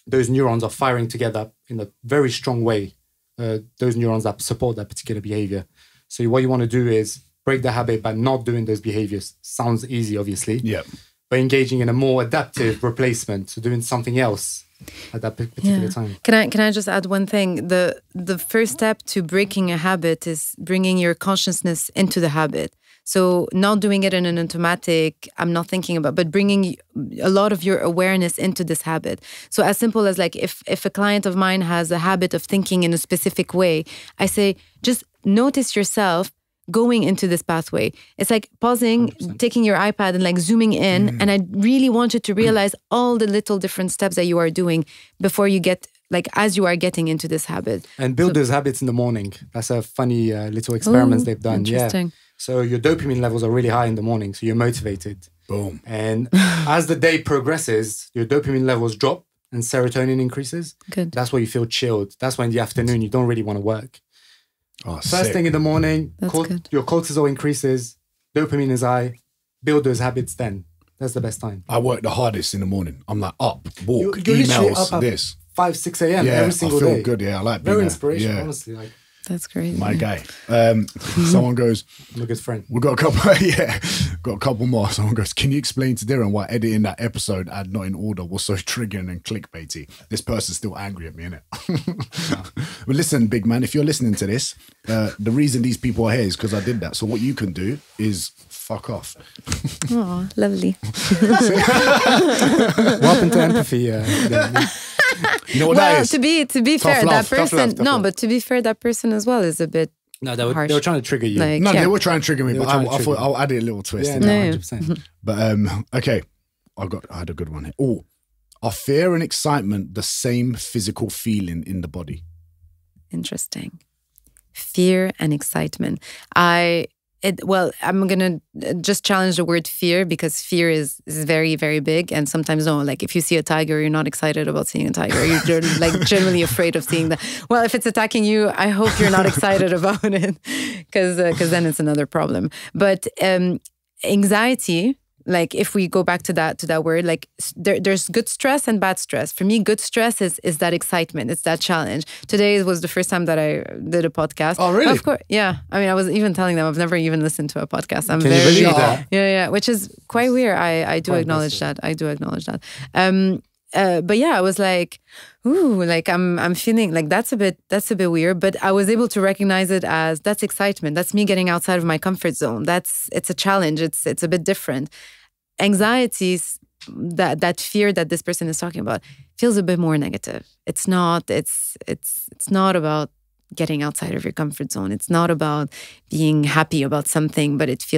Those neurons are firing together in a very strong way. Those neurons that support that particular behavior. So what you want to do is break the habit by not doing those behaviors. Sounds easy, obviously. Yeah. By engaging in a more adaptive replacement, so doing something else at that particular time. Can I just add one thing? The first step to breaking a habit is bringing your consciousness into the habit. So not doing it in an automatic, I'm not thinking about, but bringing a lot of your awareness into this habit. So as simple as like if a client of mine has a habit of thinking in a specific way, I say, just notice yourself going into this pathway. It's like pausing, 100%. taking your iPad and like zooming in. And I really want you to realize all the little different steps that you are doing before you get, like as you are getting into this habit. And build those habits in the morning. That's a funny little experiments they've done. Interesting. Yeah. So your dopamine levels are really high in the morning, so you're motivated. Boom. And as the day progresses, your dopamine levels drop and serotonin increases. Good. That's why you feel chilled. That's why in the afternoon you don't really want to work. Oh, First thing in the morning, That's good. your cortisol increases, dopamine is high. Build those habits then. That's the best time. I work the hardest in the morning. I'm like up, walk, You're literally emails, up at this. 5, 6 a.m. Yeah, every single I feel day. good. Yeah, I like being Very there. inspirational, Yeah, honestly. Like, That's great. my guy. Someone goes, I'm a good friend. we got a couple. Yeah, got a couple more. Someone goes, can you explain to Diren why editing that episode and not in order was so triggering and clickbaity? This person's still angry at me, innit? Well, listen, big man, if you're listening to this, the reason these people are here is because I did that. So what you can do is fuck off. Oh, lovely. What happened to empathy? You know what Well, that is? to be fair, love, that tough person. love, tough No, love. but to be fair, that person as well is a bit. No, they were Harsh. trying to trigger you. Like, No, yeah. they were trying to trigger me, They but were trying to I trigger thought I'll add it a little twist. yeah, in no, there. Yeah. 100%. But okay, I had a good one here. Oh, are fear and excitement the same physical feeling in the body? Interesting. Fear and excitement. I'm gonna just challenge the word fear because fear is very, very big, and sometimes no. Like if you see a tiger, you're not excited about seeing a tiger. You're like generally afraid of seeing that. Well, if it's attacking you, I hope you're not excited about it, because then it's another problem. But anxiety. Like if we go back to that word, like there's good stress and bad stress. For me, good stress is that excitement. It's that challenge. Today was the first time that I did a podcast. Oh, really? Of course, yeah. I mean, I was even telling them I've never even listened to a podcast. I'm Can you very believe that? yeah, which is quite weird. I do Quite acknowledge impressive. that. I do acknowledge that. But yeah, I was like, ooh, like I'm feeling like that's a bit weird. But I was able to recognize it as that's excitement. That's me getting outside of my comfort zone. It's a challenge. It's a bit different. Anxieties, that fear that this person is talking about feels a bit more negative. It's not about getting outside of your comfort zone. It's not about being happy about something, but it's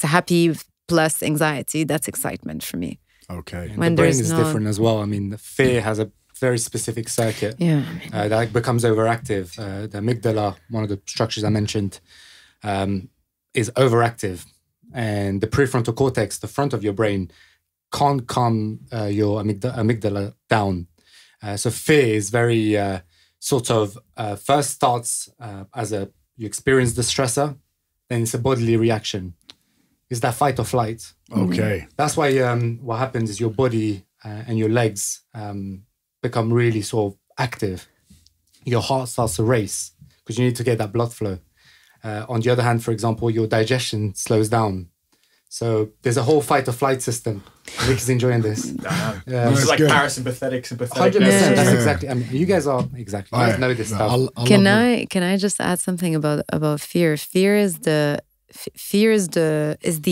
a happy plus anxiety. That's excitement for me. Okay. And When the brain there's is no- different as well. I mean, the fear has a very specific circuit Yeah. that becomes overactive. The amygdala, one of the structures I mentioned, is overactive. And the prefrontal cortex, the front of your brain, can't calm your amygdala down. So fear is very first starts as you experience the stressor, then it's a bodily reaction. It's that fight or flight. Okay. That's why what happens is your body and your legs become really sort of active. Your heart starts to race because you need to get that blood flow. On the other hand, for example, your digestion slows down. So there's a whole fight or flight system. Nick is enjoying this. This is like good. parasympathetic, sympathetic. 100%. Yeah. That's exactly. I mean, you guys are exactly. You guys know this stuff. Can I just add something about fear? Fear is the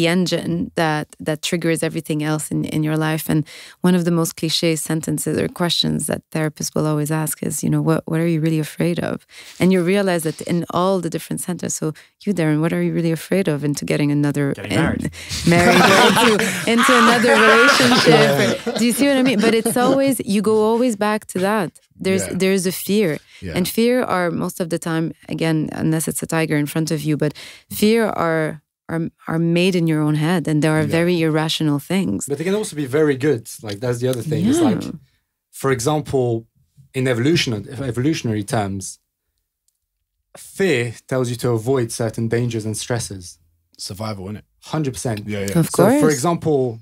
engine that triggers everything else in your life. And one of the most cliche sentences or questions that therapists will always ask is, what are you really afraid of? And you realize that in all the different centers. So you, Diren, what are you really afraid of into getting married into another relationship? Do you see what I mean? But it's always, you go always back to that. There's a fear. Yeah. And fear are most of the time, again, unless it's a tiger in front of you, but fear are made in your own head, and there are very irrational things. But they can also be very good. Like that's the other thing. It's like, for example, in evolutionary terms, fear tells you to avoid certain dangers and stresses. Survival, isn't it? 100%. Yeah. Of course. So, for example,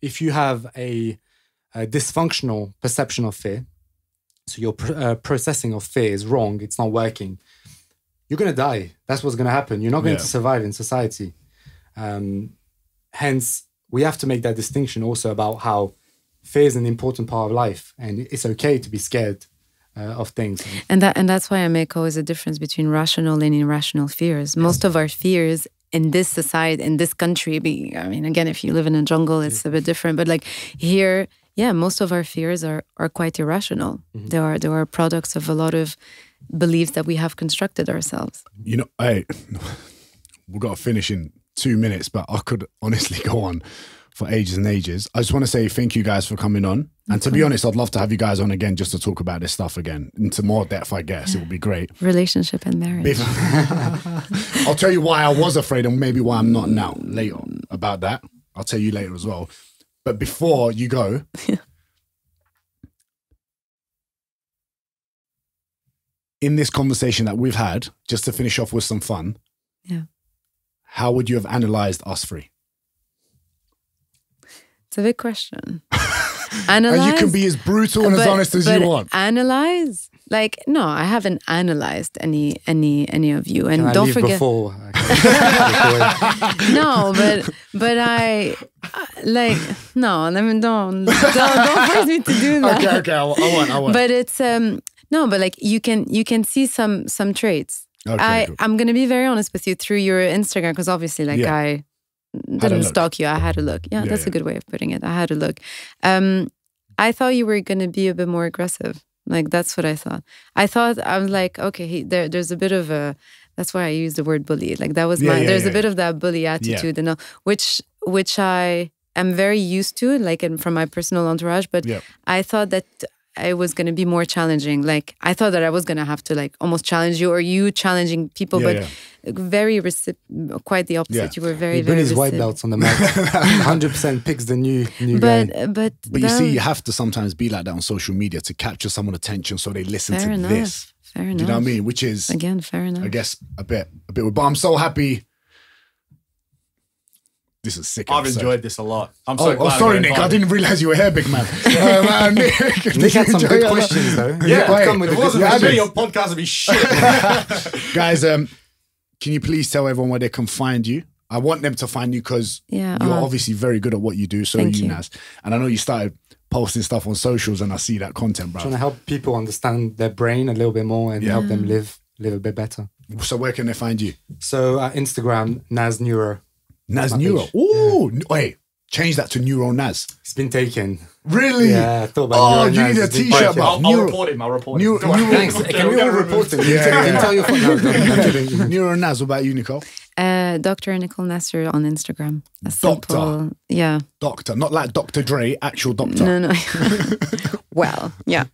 if you have a dysfunctional perception of fear, so your processing of fear is wrong, it's not working, you're going to die. That's what's going to happen. You're not going to survive in society. Hence, we have to make that distinction also about how fear is an important part of life, and it's okay to be scared of things. And that's why I make always a difference between rational and irrational fears. Most of our fears in this society, in this country, again, if you live in a jungle, it's a bit different. But like here, most of our fears are quite irrational. Mm-hmm. They are products of a lot of beliefs that we have constructed ourselves. We've got to finish in 2 minutes, but I could honestly go on for ages and ages. I just want to say thank you guys for coming on. And to be honest, I'd love to have you guys on again just to talk about this stuff again into more depth, I guess. It would be great. Relationship and marriage. I'll tell you why I was afraid and maybe why I'm not now later about that. I'll tell you later as well. But before you go, in this conversation that we've had, just to finish off with some fun, how would you have analyzed us three? It's a big question. Analyze, and you can be as brutal and as honest as you want. Analyze? Like, no, I haven't analyzed any of you. And Can don't I leave forget. Before? No, but I like no. I mean, don't force me to do that. Okay. I want. But it's no, but like you can see some traits. Okay, I'm gonna be very honest with you through your Instagram, because obviously, like I didn't stalk you. I had a look. Yeah, that's a good way of putting it. I had a look. I thought you were gonna be a bit more aggressive. Like that's what I thought. I was like, okay, there's a bit of a. That's why I used the word bully. Like that was there's a bit of that bully attitude, and which I am very used to, like from my personal entourage. But I thought that it was going to be more challenging. Like I thought that I was going to have to like almost challenge you, or you challenging people, but quite the opposite. Yeah. You were very, Bring very his white belts on the mat. 100% picks the new guy. But you see, you have to sometimes be like that on social media to capture someone's attention so they listen to this. Fair enough. Do you know what I mean? Which is, again, fair enough. I guess, a bit. But I'm so happy. This is sick. I've enjoyed this a lot. I'm so glad. Sorry, Nick. I didn't realize you were here, big man. Nick had some good questions, though. Come with your podcast would be shit. Guys, can you please tell everyone where they can find you? I want them to find you because you're obviously very good at what you do. So are you, Nas. And I know you started posting stuff on socials, and I see that content, bro. Trying to help people understand their brain a little bit more and help them live a bit better. So where can they find you? So Instagram, Nas Neuro. Nas Neuro. Ooh, wait. Change that to Neuro Nas. It's been taken. Really? Yeah, I thought about Neuro you need a t-shirt, bro. I'll report him. Thanks. Can we all report him? You can tell your phone. No, I'm kidding. Neuro Nas. What about you, Nicole? Dr. Nicole Nasr on Instagram. Doctor. Yeah. Doctor. Not like Dr. Dre, actual doctor. No. Well, yeah.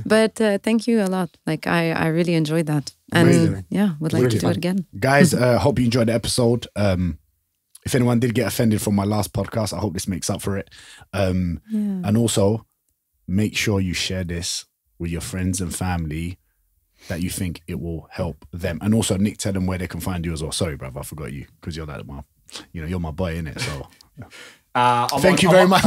But thank you a lot. Like I really enjoyed that. And would like to do it again. Guys, hope you enjoyed the episode. If anyone did get offended from my last podcast, I hope this makes up for it. And also, make sure you share this with your friends and family that you think it will help them. And also, Nick, tell them where they can find you as well. Sorry, bruv, I forgot you because you're like you're my boy, innit? So, thank you very much.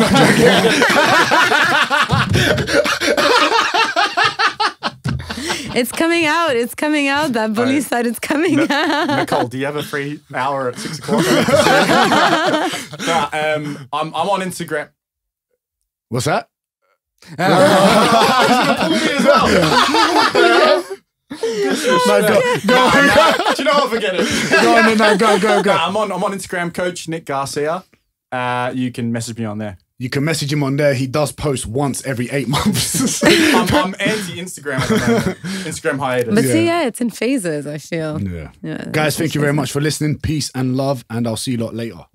It's coming out. It's coming out. That bully side is coming out. Nicole, do you have a free hour at 6 o'clock? I'm on Instagram. What's that? He's gonna pull me as well. Do you know what? Forget it. Go. I'm on Instagram, Coach Nick Garcia. You can message me on there. You can message him on there. He does post once every 8 months. I'm anti-Instagram at the moment. Instagram hiatus. But see, it's in phases, I feel. Yeah. Guys, thank you very much for listening. Peace and love, and I'll see you lot later.